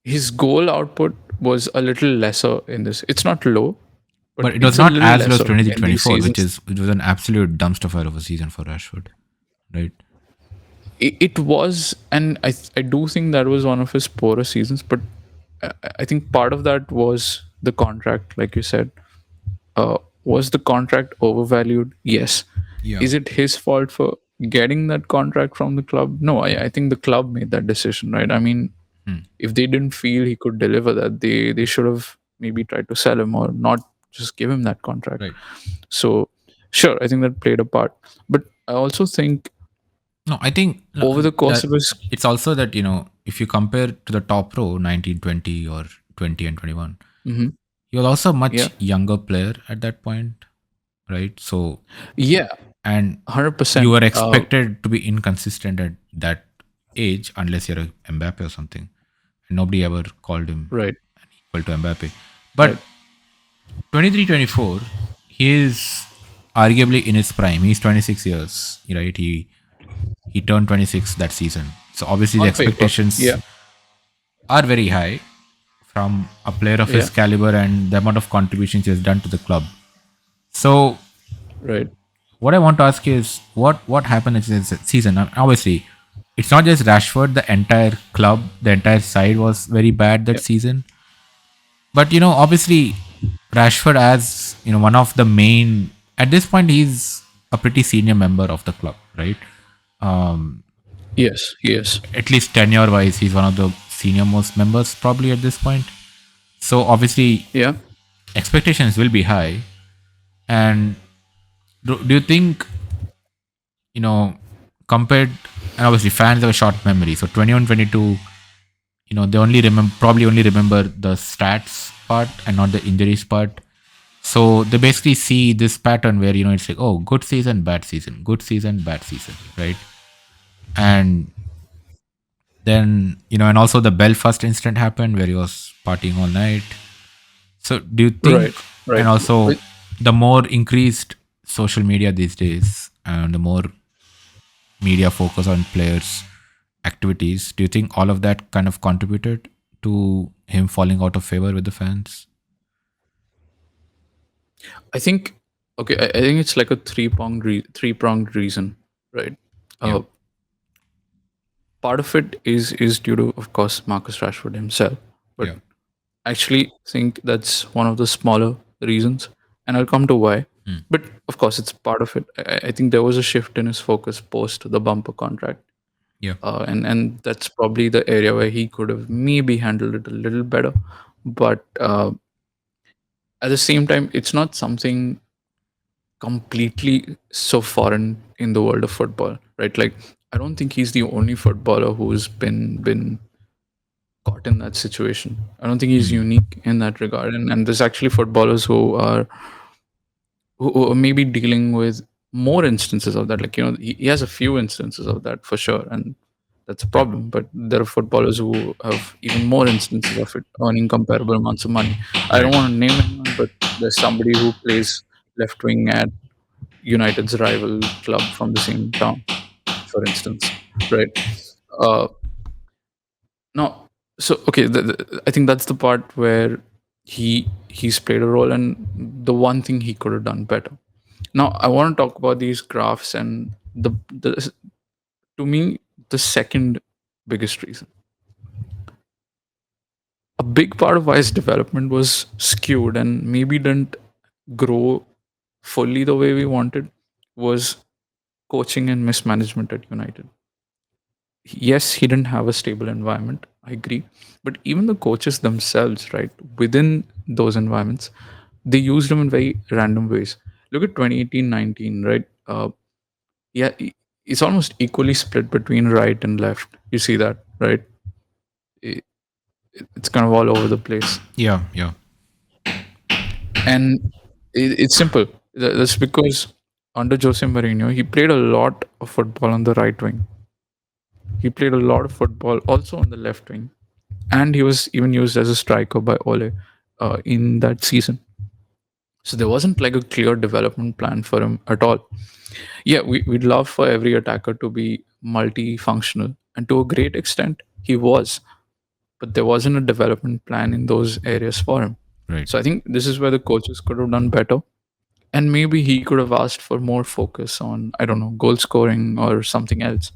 his goal output was a little lesser in this. It's not low, but but it was it's a not little as low as lesser twenty in twenty these four, seasons. which was an absolute dumpster fire of a season for Rashford, right? It was, and I do think that was one of his poorer seasons. But I think part of that was the contract, like you said. Was the contract overvalued? Yes. Yeah. Is it his fault for getting that contract from the club? No, I think the club made that decision, right? I mean, Hmm. if they didn't feel he could deliver that, they should have maybe tried to sell him or not just give him that contract. Right. So, sure, I think that played a part. But I also think No, I think over the course that of his. it's also that, if you compare to the top row, 1920 or 20 and 21, Mhm. he was also a Yeah, much younger player at that point, right? So, yeah, and you 100%. were expected to be inconsistent at that age unless you're a Mbappe or something. And nobody ever called him Right, equal to Mbappe. right. But 23, 24, he is arguably in his prime. He's 26 years, right? He turned 26 that season. So obviously the On paper, expectations yeah, are very high from a player of yeah, his caliber and the amount of contributions he has done to the club. So right, what I want to ask is what happened in this season? Obviously, it's not just Rashford. The entire club, the entire side was very bad that yeah, season. But obviously, Rashford as one of the main. At this point, he's a pretty senior member of the club, right? Um, yes, yes, at least tenure wise, he's one of the senior most members probably at this point. So obviously, yeah. expectations will be high. And do you think you know compared? And obviously, fans have a short memory. So 21, 22, they only remember probably only remember the stats part and not the injuries part. So they basically see this pattern where it's like, oh, good season, bad season, good season, bad season, right? And then and also the Belfast incident happened where he was partying all night. So do you Right, think, and right. also the more increased social media these days and the more media focus on players' activities, do you think all of that kind of contributed to him falling out of favor with the fans? I think okay. I think it's like a three pronged reason, right? Yeah, Uh, Part of it is due to, of course, Marcus Rashford himself, but yeah. I actually think that's one of the smaller reasons, and I'll come to why. Mm. But of course, it's part of it. I think there was a shift in his focus post the bumper contract, Yeah. and that's probably the area where he could have maybe handled it a little better. But at the same time, it's not something completely so foreign in the world of football, right? Like, I don't think he's the only footballer who's been caught in that situation. I don't think he's Mm. unique in that regard, and there's actually footballers who are maybe dealing with more instances of that. Like, he has a few instances of that for sure, and that's a Yeah. problem. But there are footballers who have even more instances of it, earning comparable amounts of money. I don't Right. want to name anyone, but there's somebody who plays left wing at United's rival club from the same town, for instance, right? Uh, no, so okay, I think that's the part where he's played a role, and the one thing he could have done better. Now, I want to talk about these graphs and the to me the second biggest reason. A big part of why his development was skewed and maybe didn't grow fully the way we wanted was coaching and mismanagement at United. Yes, he didn't have a stable environment. I agree. But even the coaches themselves, right, within those environments, they used them in very random ways. Look at 2018-19, right? Yeah, it's almost equally split between right and left. You see that, right? It, it's kind of all over the place. Yeah. Yeah. And it's simple. That's because under Jose Mourinho, he played a lot of football on the right wing. He played a lot of football also on the left wing, and he was even used as a striker by Ole in that season. So there wasn't like a clear development plan for him at all. Yeah, we'd love for every attacker to be multifunctional, and to a great extent, he was, but there wasn't a development plan in those areas for him. Right. So I think this is where the coaches could have done better. And maybe he could have asked for more focus on, I don't know, goal scoring or something else,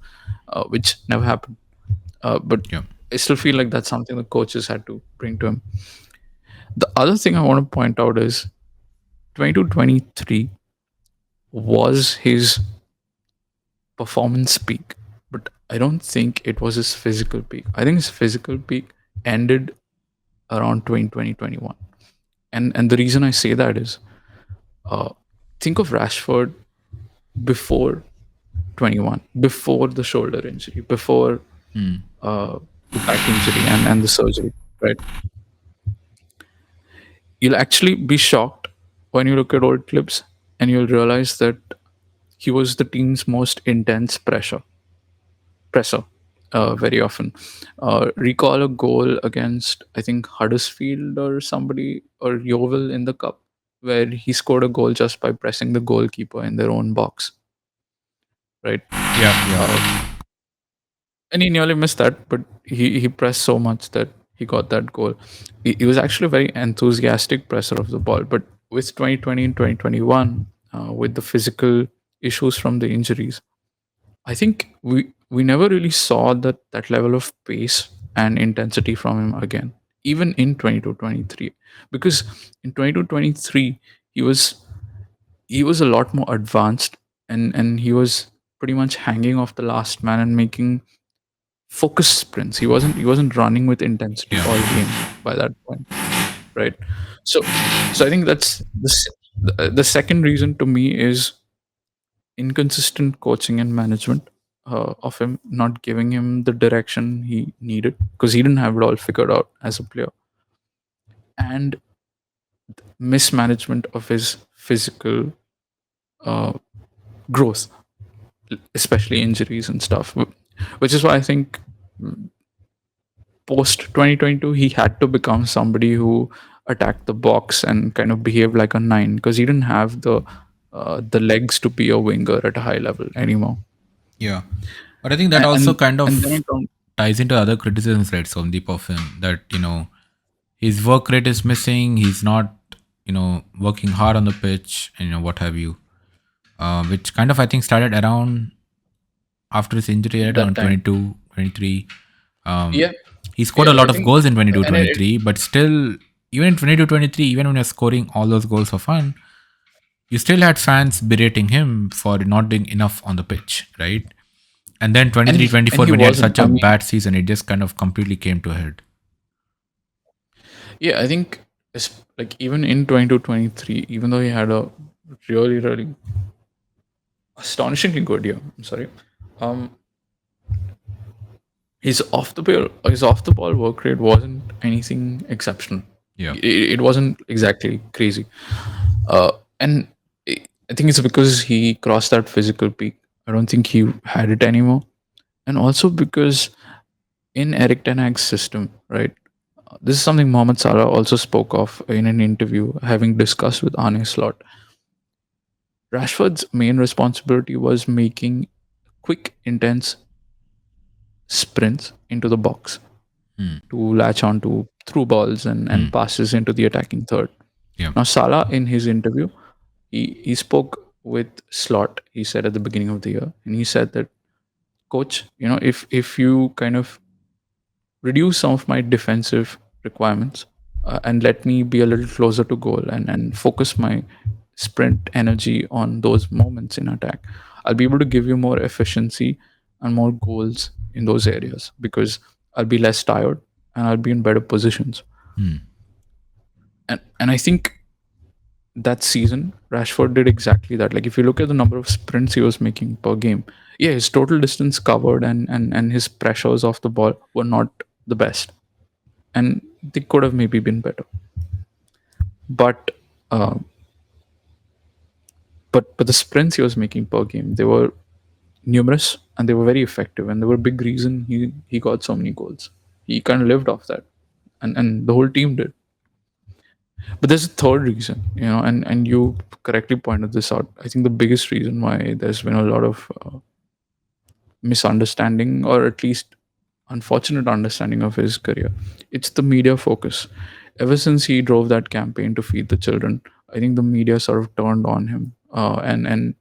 which never happened. But Yeah. I still feel like that's something the coaches had to bring to him. The other thing I want to point out is 22-23 was his performance peak, but I don't think it was his physical peak. I think his physical peak ended around 2020-21. And the reason I say that is, uh, think of Rashford before 21, before the shoulder injury, before Hmm. the back injury and the surgery, right? You'll actually be shocked when you look at old clips, and you'll realize that he was the team's most intense presser very often. Recall a goal against, I think, Huddersfield or somebody, or Yeovil in the cup, where he scored a goal just by pressing the goalkeeper in their own box, right? Yeah. Uh, Yeah. and he nearly missed that, but he pressed so much that he got that goal. He was actually a very enthusiastic presser of the ball, but with 2020 and 2021, with the physical issues from the injuries, I think we never really saw that level of pace and intensity from him again, even in 22-23, because in 22-23 he was he was a lot more advanced, and he was pretty much hanging off the last man and making focus sprints. He wasn't running with intensity Yeah. all game by that point, right? So I think that's the second reason to me is inconsistent coaching and management of him, not giving him the direction he needed because he didn't have it all figured out as a player, and mismanagement of his physical uh, growth, especially injuries and stuff. Which is why I think post 2022 he had to become somebody who attacked the box and kind of behaved like a nine, because he didn't have the legs to be a winger at a high level anymore. Yeah. But I think that And also and, kind and then of it comes. ties into other criticisms, right, Somdeep, of him, that, his work rate is missing. He's not, working hard on the pitch, and, what have you. Which kind of, I think, started around after his injury, right, That around time. 22, 23. Yeah, He scored a yeah, I lot of think, goals in 22, and it 23, but still, even in 22, 23, even when you're scoring all those goals for fun, you still had fans berating him for not doing enough on the pitch, right? And then and 23, he, and 24, he when he had wasn't. such I a mean, bad season, it just kind of completely came to a head. yeah, I think it's like even in 22-23, even though he had a really, really astonishingly good year. I'm sorry. Um, his off the ball work rate wasn't anything exceptional. Yeah. It wasn't exactly crazy. And I think it's because he crossed that physical peak. I don't think he had it anymore. And also because in Eric Ten Hag's system, right? This is something Mohamed Salah also spoke of in an interview, having discussed with Arne Slot. Rashford's main responsibility was making quick, intense sprints into the box Hmm. to latch onto through balls and Hmm. passes into the attacking third. Yeah. Now, Salah, in his interview, he spoke with Slot, he said at the beginning of the year, and he said that, coach, if you kind of reduce some of my defensive requirements and let me be a little closer to goal and focus my sprint energy on those moments in attack, I'll be able to give you more efficiency and more goals in those areas because I'll be less tired and I'll be in better positions. Hmm. And I think that season, Rashford did exactly that. Like if you look at the number of sprints he was making per game, yeah, his total distance covered and his pressures off the ball were not the best, and they could have maybe been better. But uh, but the sprints he was making per game, they were numerous and they were very effective, and they were a big reason he got so many goals. He kind of lived off that, and the whole team did. But there's a third reason, and you correctly pointed this out. I think the biggest reason why there's been a lot of misunderstanding, or at least unfortunate understanding of his career, it's the media focus. Ever since he drove that campaign to feed the children, I think the media sort of turned on him, and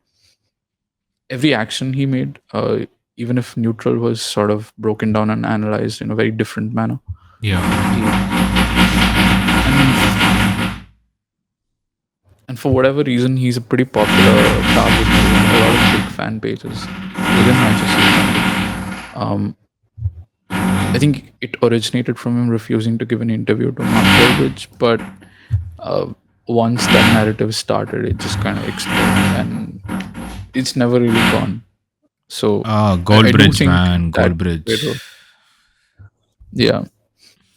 every action he made, even if neutral, was sort of broken down and analyzed in a very different manner. Yeah. And for whatever reason, he's a pretty popular target to a lot of big fan pages within Manchester United. I think it originated from him refusing to give an interview to Mark Goldridge, but uh, once that narrative started, it just kind of exploded, and it's never really gone. So I do Goldbridge, think man. that Goldbridge. played a role. Yeah,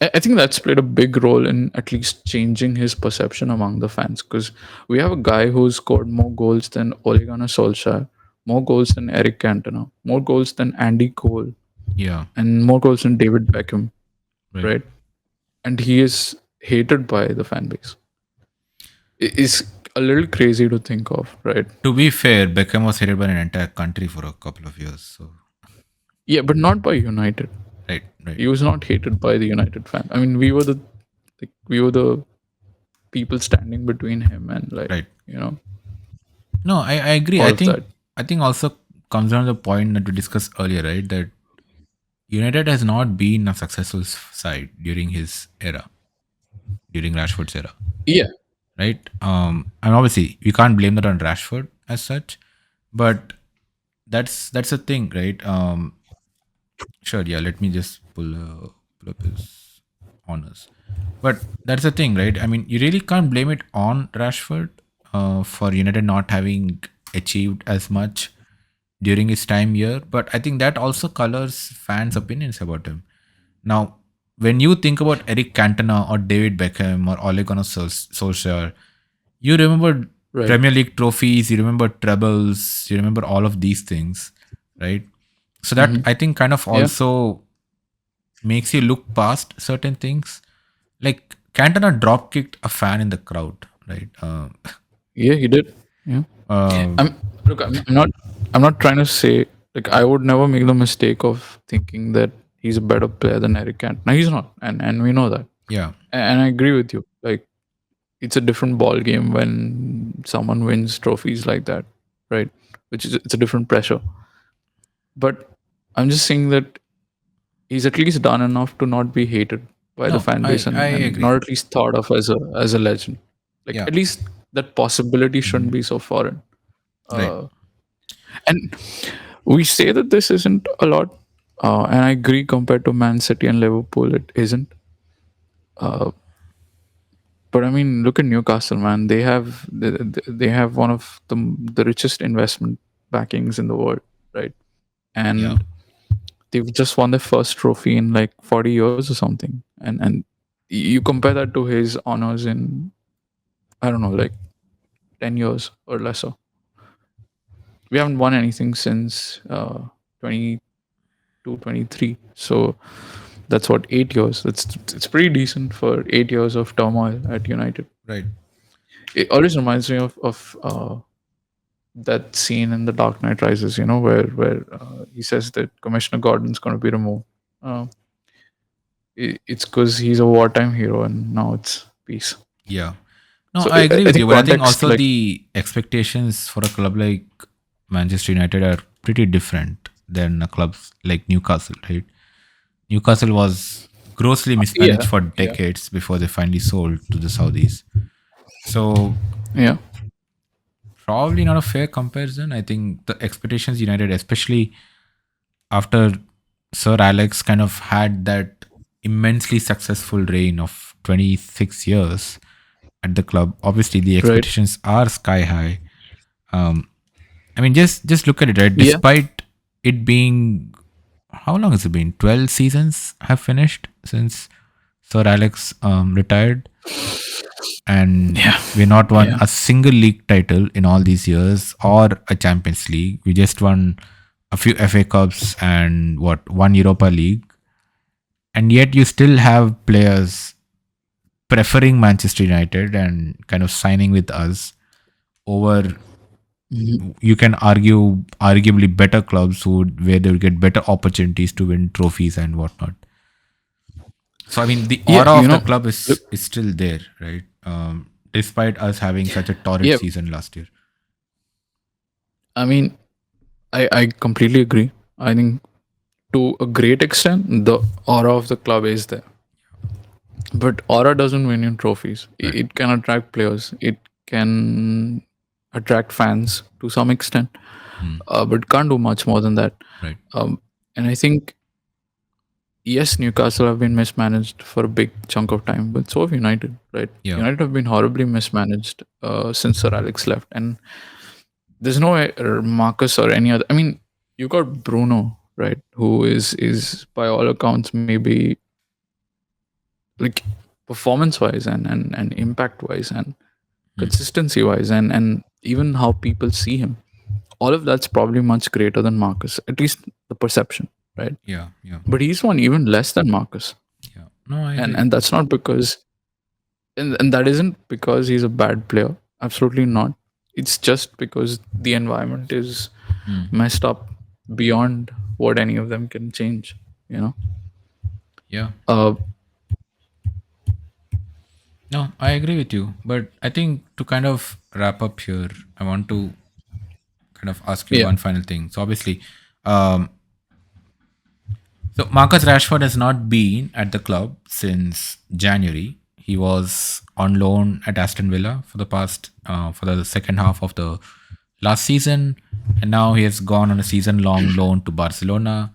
I think that's played a big role in at least changing his perception among the fans, because we have a guy who's scored more goals than Ole Gunnar Solskjaer, more goals than Eric Cantona, more goals than Andy Cole, Yeah. and more goals than David Beckham, Right. right? And he is hated by the fan base. It's a little crazy to think of, right? To be fair, Beckham was hated by an entire country for a couple of years. So, Yeah, but not by United. right, right, He was not hated by the United fan. I mean, we were the people standing between him and, like, right. you know No, I agree. all of that. I think also comes down to the point that we discussed earlier, right? That United has not been a successful side during his era, during Rashford's era, Yeah, right? And obviously we can't blame that on Rashford as such, but that's the thing, right? Sure, yeah. Let me just pull up his honors. But that's the thing, right? I mean, you really can't blame it on Rashford for United not having achieved as much during his time here. But I think that also colors fans' opinions about him. Now, when you think about Eric Cantona or David Beckham or Ole Gunnar Solskjaer, you remember right. Premier League trophies, you remember trebles, you remember all of these things, right? So that Hmm. I think kind of Yeah, also makes you look past certain things. Like Cantona drop kicked a fan in the crowd, right? yeah, he did. Yeah. Uh, I'm Look, I'm not trying to say, like, I would never make the mistake of thinking that he's a better player than Eric Cantona. He's not, and we know that. yeah, And I agree with you. Like, it's a different ball game when someone wins trophies like that, right? Which is, it's a different pressure. But I'm just saying that he's at least done enough to not be hated by the no, fan base, I and agree. not at least thought of as a legend. Like, Yeah, at least that possibility shouldn't mhm, be so foreign. right. Uh, and we say that this isn't a lot, and I agree, compared to Man City and Liverpool, it isn't. Uh, but I mean, look at Newcastle, man. They have one of the richest investment backings in the world, right? Yeah, And they've just won their first trophy in like 40 years or something. And you compare that to his honors in, I don't know, like 10 years or lesser. We haven't won anything since 22, 23. So that's what, 8 years. It's pretty decent for 8 years of turmoil at United. right. It always reminds me of that scene in The Dark Knight Rises, where he says that Commissioner Gordon's going to be removed. Uh, it's because he's a wartime hero, and now it's peace. Yeah. No, So I agree I with you, think but I think context, also like, the expectations for a club like Manchester United are pretty different than a club like Newcastle, right? Newcastle was grossly mismanaged yeah, for yeah, decades before they finally sold to the Saudis. So yeah, probably not a fair comparison. I think the expectations United, especially after Sir Alex kind of had that immensely successful reign of 26 years at the club, obviously the right, expectations are sky high. Um, I mean, just look at it, right? yeah, Despite it being, how long has it been? 12 seasons have finished since Sir Alex retired, and yeah, we're not won yeah, a single league title in all these years or a Champions League. We just won a few FA Cups and what, one Europa League, and yet you still have players preferring Manchester United and kind of signing with us over, Mhm. you can argue, arguably better clubs where they would get better opportunities to win trophies and whatnot. So I mean, the Yeah, aura you of the know, club look, is still there, right? Despite us having such a torrid yeah, season last year. I mean, I completely agree. I think to a great extent, the aura of the club is there. But aura doesn't win you trophies. Right. It can attract players. It can attract fans to some extent, Hmm. but can't do much more than that. Right. And I think yes, Newcastle have been mismanaged for a big chunk of time, but so have United. Right? Yeah. United have been horribly mismanaged since Sir Alex left, and there's no way Marcus or any other. I mean, you got Bruno, right? Who is by all accounts maybe like performance wise and impact wise and Hmm. consistency wise and even how people see him, all of that's probably much greater than Marcus, at least the perception, right? Yeah. Yeah. But he's won even less than Marcus, Yeah. No, I and agree. and that's not because and that isn't because he's a bad player, absolutely not. It's just because the environment is Hmm. messed up beyond what any of them can change, you know. Yeah. uh No, I agree with you. But I think to kind of wrap up here, I want to kind of ask you yeah. one final thing. So obviously, um, so Marcus Rashford has not been at the club since January. He was on loan at Aston Villa for the past for the second half of the last season, and now he has gone on a season-long loan to Barcelona.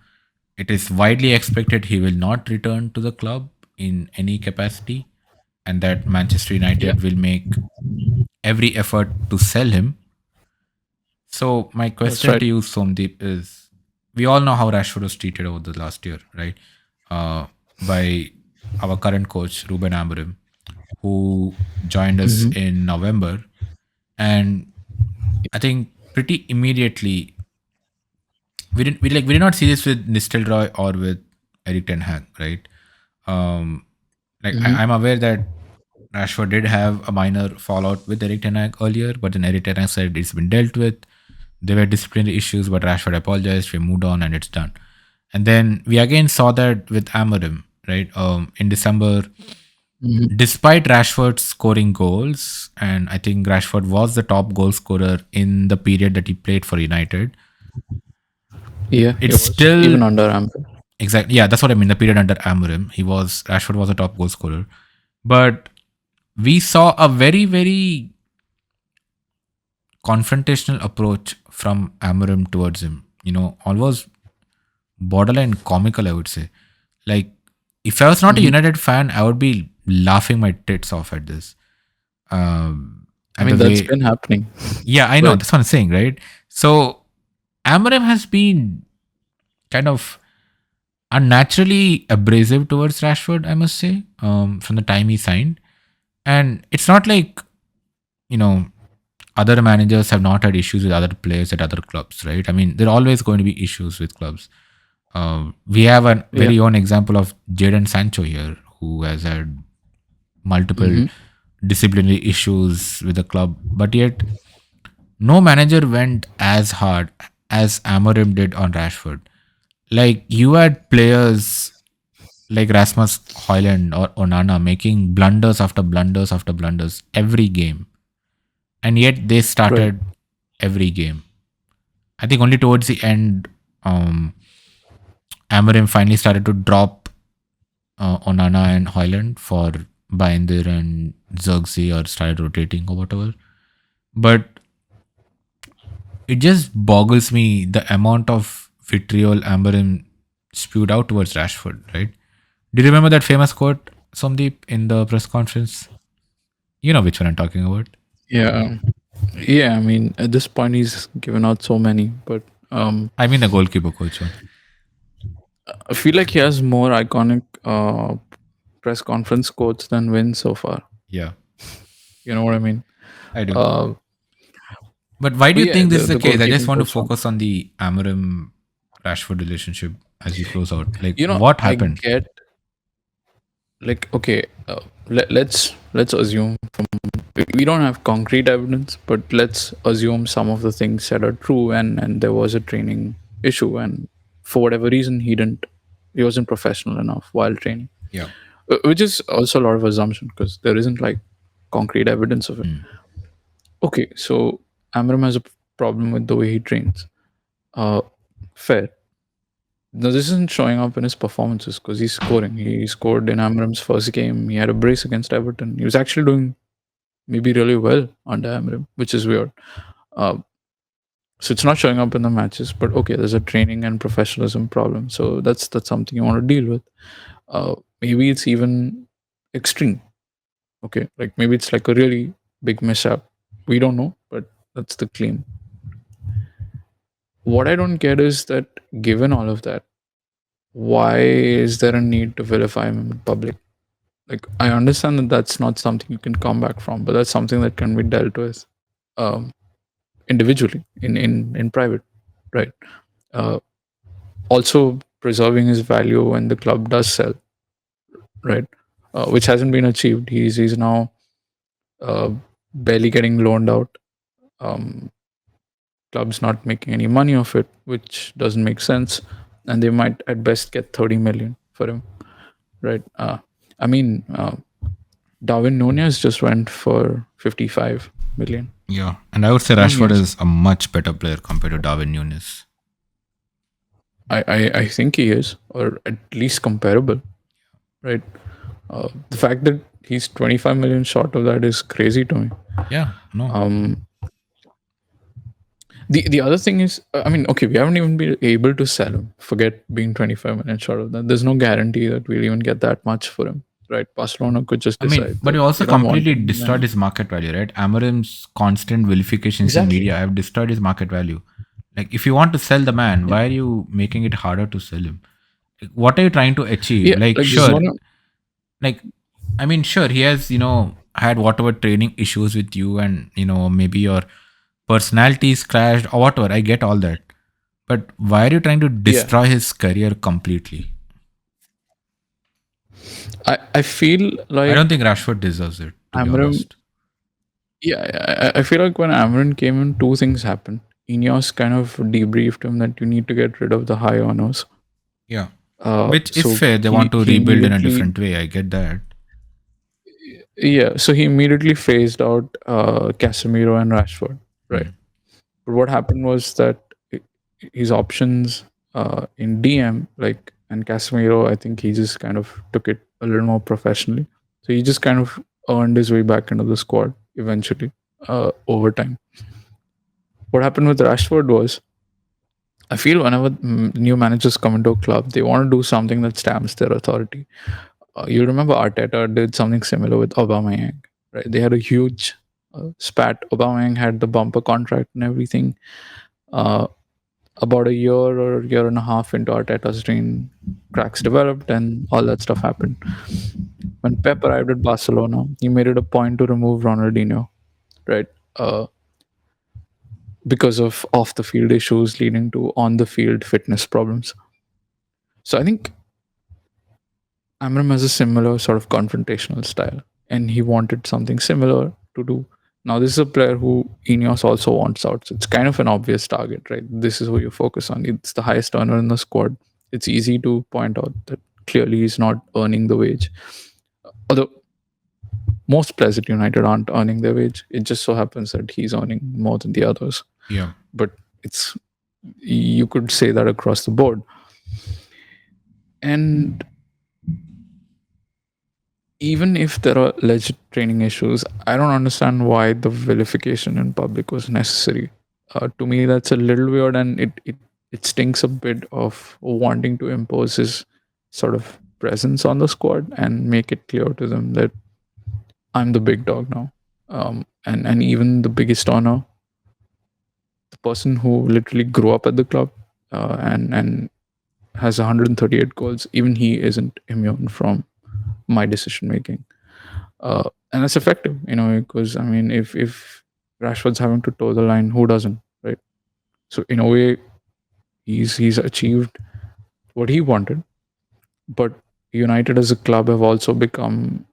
It is widely expected he will not return to the club in any capacity, and that Manchester Yeah, United will make every effort to sell him. So my that's question right. to you, Somdeep, is: we all know how Rashford was treated over the last year, right? By our current coach, Ruben Amorim, who joined us Hmm. in November, and I think pretty immediately we did not see this with Nistelrooy or with Eric Ten Hag, right? Um, like Hmm. I'm aware that Rashford did have a minor fallout with Eric Ten Hag earlier, but then Eric Ten Hag said it's been dealt with. There were disciplinary issues, but Rashford apologized. We moved on, and it's done. And then we again saw that with Amorim, right? In December, Hmm. despite Rashford scoring goals, and I think Rashford was the top goal scorer in the period that he played for United. Yeah, he It's was still even under Amber. exactly, yeah, that's what I mean. The period under Amorim, Rashford was a top goal scorer, but we saw a very very confrontational approach from Amorim towards him. Almost borderline comical, I would say. Like, if I was not a Hmm. United fan, I would be laughing my tits off at this. I At the mean, that's way, been happening. yeah, I know. But That's what I'm saying, right? So, Amorim has been kind of unnaturally abrasive towards Rashford, I must say, from the time he signed. And it's not like, you know, other managers have not had issues with other players at other clubs, right? I mean, there are always going to be issues with clubs. We have a yeah. very own example of Jadon Sancho here, who has had multiple Hmm. disciplinary issues with the club, but yet no manager went as hard as Amorim did on Rashford. Like, you had players like Rasmus Højlund or Onana making blunders after blunders after blunders every game, and yet they Right. started every game. I think only towards the end, um, Amorim finally started to drop Onana and Højlund for Binder and Zirkzee, or started rotating or whatever. But it just boggles me the amount of vitriol Amorim spewed out towards Rashford, right? Do you remember that famous quote, Somdeep, in the press conference? You know which one I'm talking about. Yeah. Yeah. I mean, at this point, he's given out so many, but I mean the goalkeeper coach one. I feel like he has more iconic press conference quotes than wins so far. Yeah, You know what I mean? I do. Uh, But why do but you yeah, think this is the the case? I just goalkeeping want to coach one. focus on the Amorim Rashford relationship as we close out. Like, You know, what I happened? get like, okay, let's assume, we don't have concrete evidence, but let's assume some of the things said are true, and there was a training issue, and for whatever reason he wasn't professional enough while training. Yeah. Which is also a lot of assumption because there isn't like concrete evidence of it. Mm. Okay, so Amram has a problem with the way he trains. uh Fair. Now, this isn't showing up in his performances because he's scoring. He scored in Amram's first game. He had a brace against Everton. He was actually doing maybe really well under Amram, which is weird. Uh, so it's not showing up in the matches. But okay, there's a training and professionalism problem. So that's something you want to deal with. Maybe it's even extreme. Okay, like maybe it's like a really big mishap. We don't know, but that's the claim. What I don't get is that given all of that, why is there a need to vilify him in public? Like, I understand that that's not something you can come back from, but that's something that can be dealt with um, individually in private, right? Uh, Also preserving his value when the club does sell, right? Which hasn't been achieved. He's now uh, barely getting loaned out. Um, Club's not making any money off it, which doesn't make sense, and they might at best get 30 million for him, right? I mean, Darwin Nunez just went for 55 million. Yeah. And I would say Rashford Nunez. is a much better player compared to Darwin Nunes. I think he is, or at least comparable, right? The fact that he's 25 million short of that is crazy to me. Yeah. No. Um, the other thing is, I mean, okay, we haven't even been able to sell him. Forget being 25 million short of that. There's no guarantee that we'll even get that much for him, right? Barcelona could just I mean, decide but that you they also don't want completely him. destroyed his market value, right? Amarim's constant vilifications in Exactly. media have destroyed his market value. Like, if you want to sell the man, Yeah. why are you making it harder to sell him? Like, what are you trying to achieve? Yeah. Like, Like this is sure, one. like, I mean, sure, he has, had whatever training issues with you, and, maybe your personalities clashed or whatever. I get all that. But why are you trying to Yeah. destroy his career completely? I feel I don't like think Rashford deserves it, to be Amram. honest. Yeah, I feel like when Amran came in, two things happened. Ineos kind of debriefed him that you need to get rid of the high honors. Yeah. Which is So fair. They want to he rebuild in a immediately, different way. I get that. yeah, so he immediately phased out Casemiro and Rashford, right? Hmm. But what happened was that i- his options in DM, like, and Casemiro, I think he just kind of took it a little more professionally. So he just kind of earned his way back into the squad eventually over time. What happened with Rashford was, I feel whenever new managers come into a club, they want to do something that stamps their authority. You remember Arteta did something similar with Aubameyang, right? They had a huge spat. Aubameyang had the bumper contract and everything. Uh, about a year or year and a half into Arteta's reign, cracks developed and all that stuff happened. When Pep arrived at Barcelona, he made it a point to remove Ronaldinho, right? Uh, because of off the field issues leading to on the field fitness problems. So I think Amram has a similar sort of confrontational style, and he wanted something similar to do. Now, this is a player who Ineos also wants out. So it's kind of an obvious target, right? This is who you focus on. It's the highest earner in the squad. It's easy to point out that clearly he's not earning the wage. Although most players at United aren't earning their wage, it just so happens that he's earning more than the others. Yeah. But it's, you could say that across the board. And even if there are alleged training issues, I don't understand why the vilification in public was necessary. To me, that's a little weird, and it stinks a bit of wanting to impose his sort of presence on the squad and make it clear to them that I'm the big dog now. And even the biggest honor, the person who literally grew up at the club and has 138 goals, even he isn't immune from my decision making. And that's effective, because I mean, if Rashford's having to toe the line, who doesn't, right? So in a way, he's achieved what he wanted, but United as a club have also become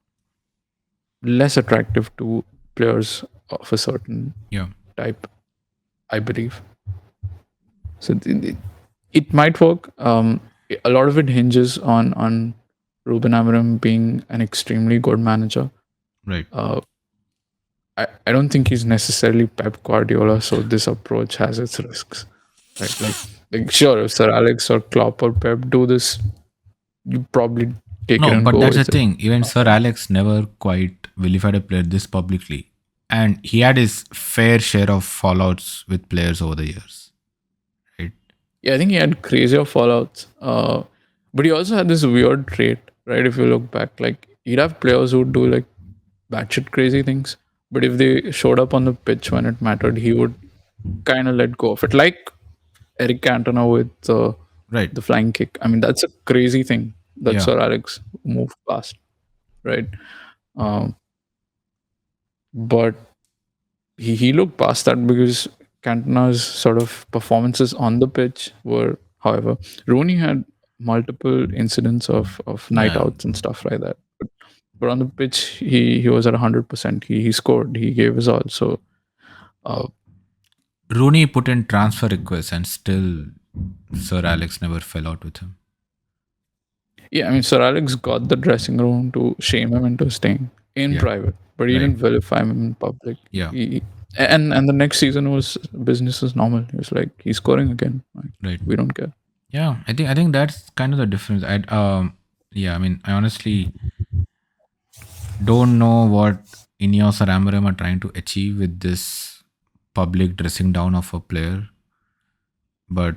less attractive to players of a certain Yeah. type, I believe. So it might work. A lot of it hinges on Ruben Amorim being an extremely good manager. Right. Uh, I don't think he's necessarily Pep Guardiola, so this approach has its risks, right? Like sure, if Sir Alex or Klopp or Pep do this, you probably take it No, and but go that's the with it. thing. Even Sir Alex never quite vilified a player this publicly. And he had his fair share of fallouts with players over the years. Right? Yeah, I think he had crazier fallouts, but he also had this weird trait, right? If you look back, like he'd have players who would do like batshit crazy things, but if they showed up on the pitch when it mattered, he would kind of let go of it, like Eric Cantona with Right. the flying kick. I mean, that's a crazy thing that Yeah. Sir Alex moved past, right? Um, but he looked past that because Cantona's sort of performances on the pitch were, however, Rooney had multiple incidents of night Yeah. outs and stuff like that. But on the pitch, he was at 100%. He scored. He gave his all. So uh, Rooney put in transfer requests and still Sir Alex never fell out with him. yeah, I mean, Sir Alex got the dressing room to shame him into staying in Yeah. private, but he Right. didn't vilify him in public. Yeah. And the next season was business as normal. He was like, he's scoring again. Like, Right. we don't care. Yeah. I think that's kind of the difference. I mean I honestly don't know what Ineos or Amorim are trying to achieve with this public dressing down of a player, but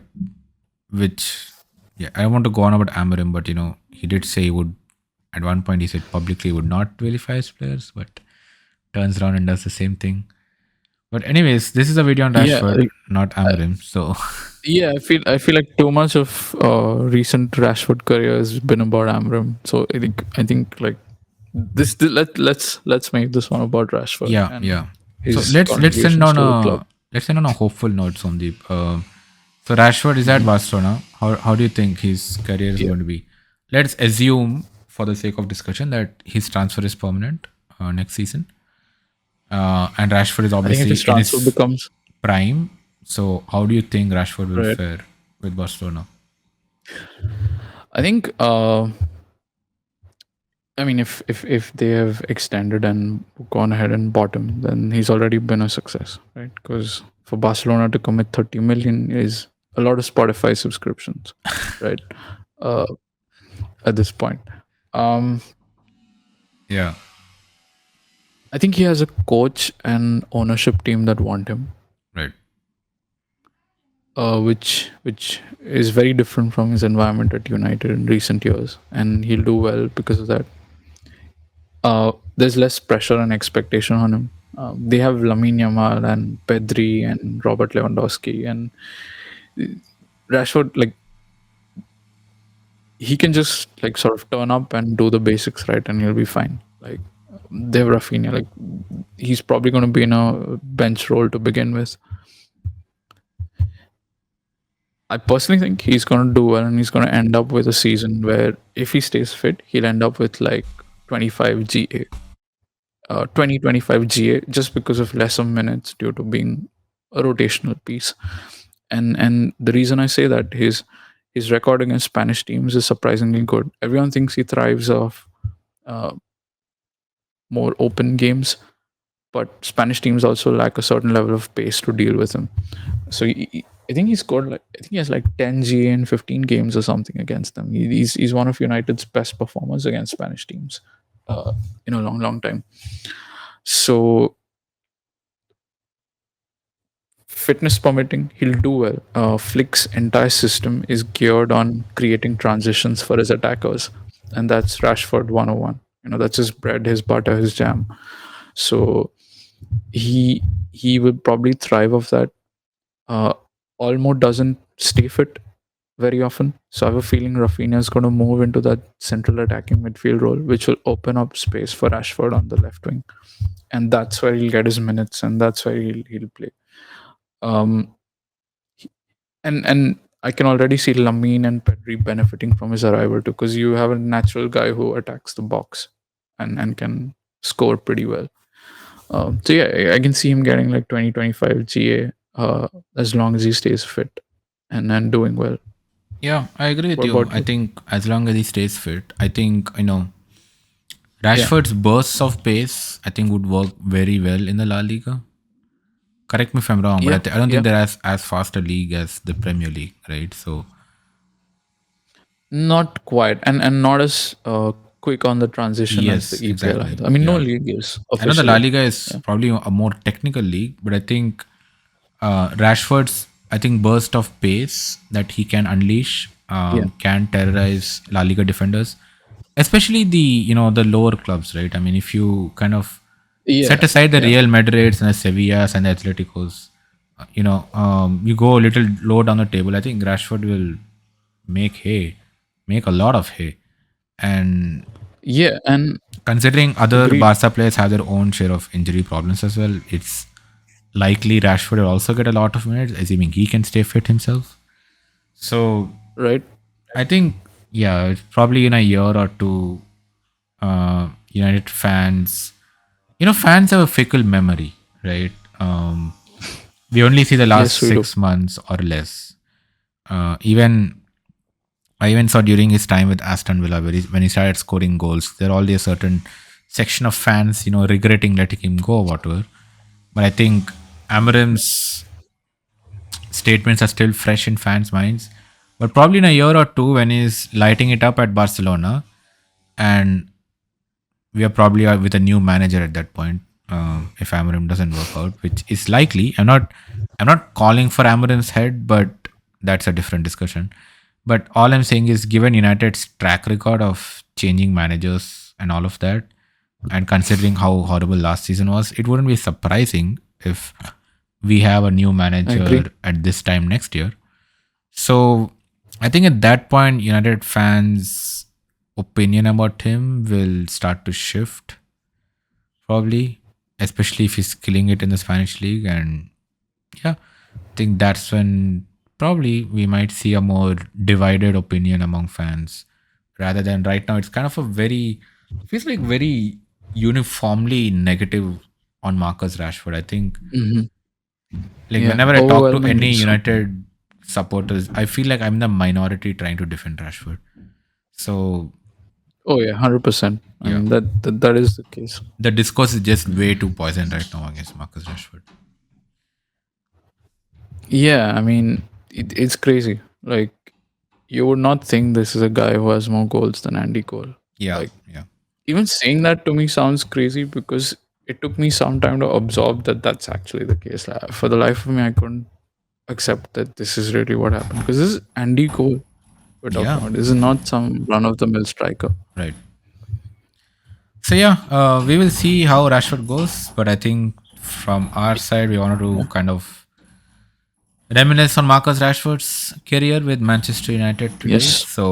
which, yeah, I don't want to go on about Amorim, but he did say he would, at one point he said publicly he would not vilify his players, but turns around and does the same thing. But anyways, this is a video on Yeah, Rashford, not Amorim. So yeah, I feel like too much of recent Rashford career has been about Amram. So I think like let's make this one about Rashford yeah, and yeah. So his let's end contributions on to the club. a hopeful note, Sandeep. So Rashford is at Mhm. Barcelona. How do you think his career is Yeah, going to be? Let's assume, for the sake of discussion, that his transfer is permanent next season. And Rashford is I think if obviously his in transfer his becomes prime. So how do you think Rashford will right, fare with Barcelona? I think I mean if they have extended and gone ahead and bought him, then he's already been a success, right? Because for Barcelona to commit 30 million is a lot of Spotify subscriptions, right? Uh, at this point. Um, Yeah, I think he has a coach and ownership team that want him, right. which is very different from his environment at United in recent years, and he'll do well because of that. There's less pressure and expectation on him. They have Lamine Yamal and Pedri and Robert Lewandowski and Rashford. Like he can just like sort of turn up and do the basics right, and he'll be fine. Like they have Rafinha. Like he's probably going to be in a bench role to begin with. I personally think he's going to do well and he's going to end up with a season where if he stays fit, he'll end up with like 25 GA, 20, 25 GA just because of lesser minutes due to being a rotational piece. And the reason I say that his record against Spanish teams is surprisingly good. Everyone thinks he thrives off uh, more open games, but Spanish teams also lack a certain level of pace to deal with him. So I think he scored like I think he has like 10 GA in 15 games or something against them. He's one of United's best performers against Spanish teams in a long time. So fitness permitting, he'll do well. Flick's entire system is geared on creating transitions for his attackers, and that's Rashford 101. That's his bread, his butter, his jam. So he will probably thrive off that. Uh, Olmo doesn't stay fit very often. So I have a feeling Rafinha is going to move into that central attacking midfield role, which will open up space for Rashford on the left wing. And that's where he'll get his minutes and that's where he'll play. Um, and I can already see Lamine and Pedri benefiting from his arrival too, because you have a natural guy who attacks the box and can score pretty well. So yeah, I can see him getting like 2025 GA as long as he stays fit and doing well. Yeah, I agree with What you. about I you? think as long as he stays fit, I think Yeah, Rashford's bursts of pace, I think, would work very well in the La Liga. Correct me if I'm wrong, but yeah, I don't think yeah. they're as fast a league as the Premier League, right? So Not quite, and not as quick on the transition as the yes, EPL exactly. either. I mean, no Yeah, league is I know the La officially. Liga is Yeah, probably a more technical league, but I think Rashford's burst of pace that he can unleash yeah, can terrorize La Liga defenders, especially the lower clubs, right? I mean, if you kind of set yeah, aside the yeah, Real Madrids and the Sevillas and the Atleticos, you go a little low down the table. I think Rashford will make hay, make a lot of hay, and yeah. And considering other agreed, Barca players have their own share of injury problems as well, it's likely Rashford will also get a lot of minutes, assuming he can stay fit himself. So right? I think, yeah, it's probably in a year or two, United fans, fans have a fickle memory, right? We only see the last Yes, we do. 6 months or less. Even I even saw during his time with Aston Villa, when he started scoring goals, there already a certain section of fans, regretting letting him go or whatever. But I think Amarim's statements are still fresh in fans' minds. But probably in a year or two, when he's lighting it up at Barcelona, and we are probably with a new manager at that point, if Amarim doesn't work out, which is likely. I'm not calling for Amarim's head, but that's a different discussion. But all I'm saying is, given United's track record of changing managers and all of that, and considering how horrible last season was, it wouldn't be surprising if we have a new I agree. manager at this time next year. So I think at that point, United fans' opinion about him will start to shift, probably, especially if he's killing it in the Spanish league. And yeah, I think that's when probably we might see a more divided opinion among fans rather than right now. It's kind of a very, feels like very uniformly negative on Marcus Rashford. I think Hmm. like Yeah, whenever I talk to any overwhelmingly so. United supporters, I feel like I'm the minority trying to defend Rashford. So Oh yeah, 100%. I yeah, mean that is the case. the discourse is just way too poisoned right now against Marcus Rashford. Yeah, I mean it's crazy. Like you would not think this is a guy who has more goals than Andy Cole. Yeah, Like yeah, even saying that to me sounds crazy because it took me some time to absorb that that's actually the case. For the life of me, I couldn't accept that this is really what happened because this is Andy Cole we're talking yeah, about. This is not some run of the mill striker. right. So yeah, we will see how Rashford goes, but I think from our side, we wanted to Yeah. kind of reminisce on Marcus Rashford's career with Manchester United today. Yes, So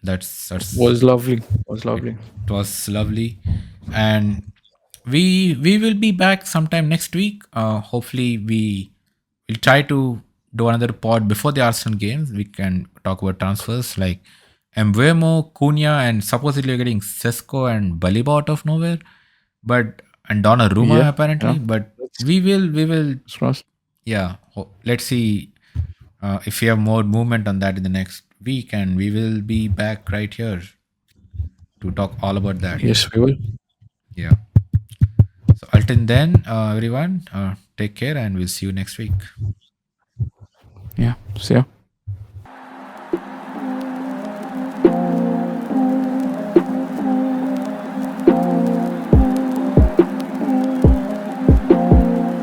that's was lovely. Was it lovely. was lovely, and we will be back sometime next week. Hopefully, we will try to do another pod before the Arsenal games. We can talk about transfers like Embuemo, Cunha, and supposedly we're getting Sesko and Baliba out of nowhere, but and Donnarumma Yeah, yeah. apparently. But Let's we will cross. yeah. Let's see if we have more movement on that in the next week, and we will be back right here to talk all about that. Yes, we will. Yeah. So until then, everyone, take care, and we'll see you next week. Yeah. See ya.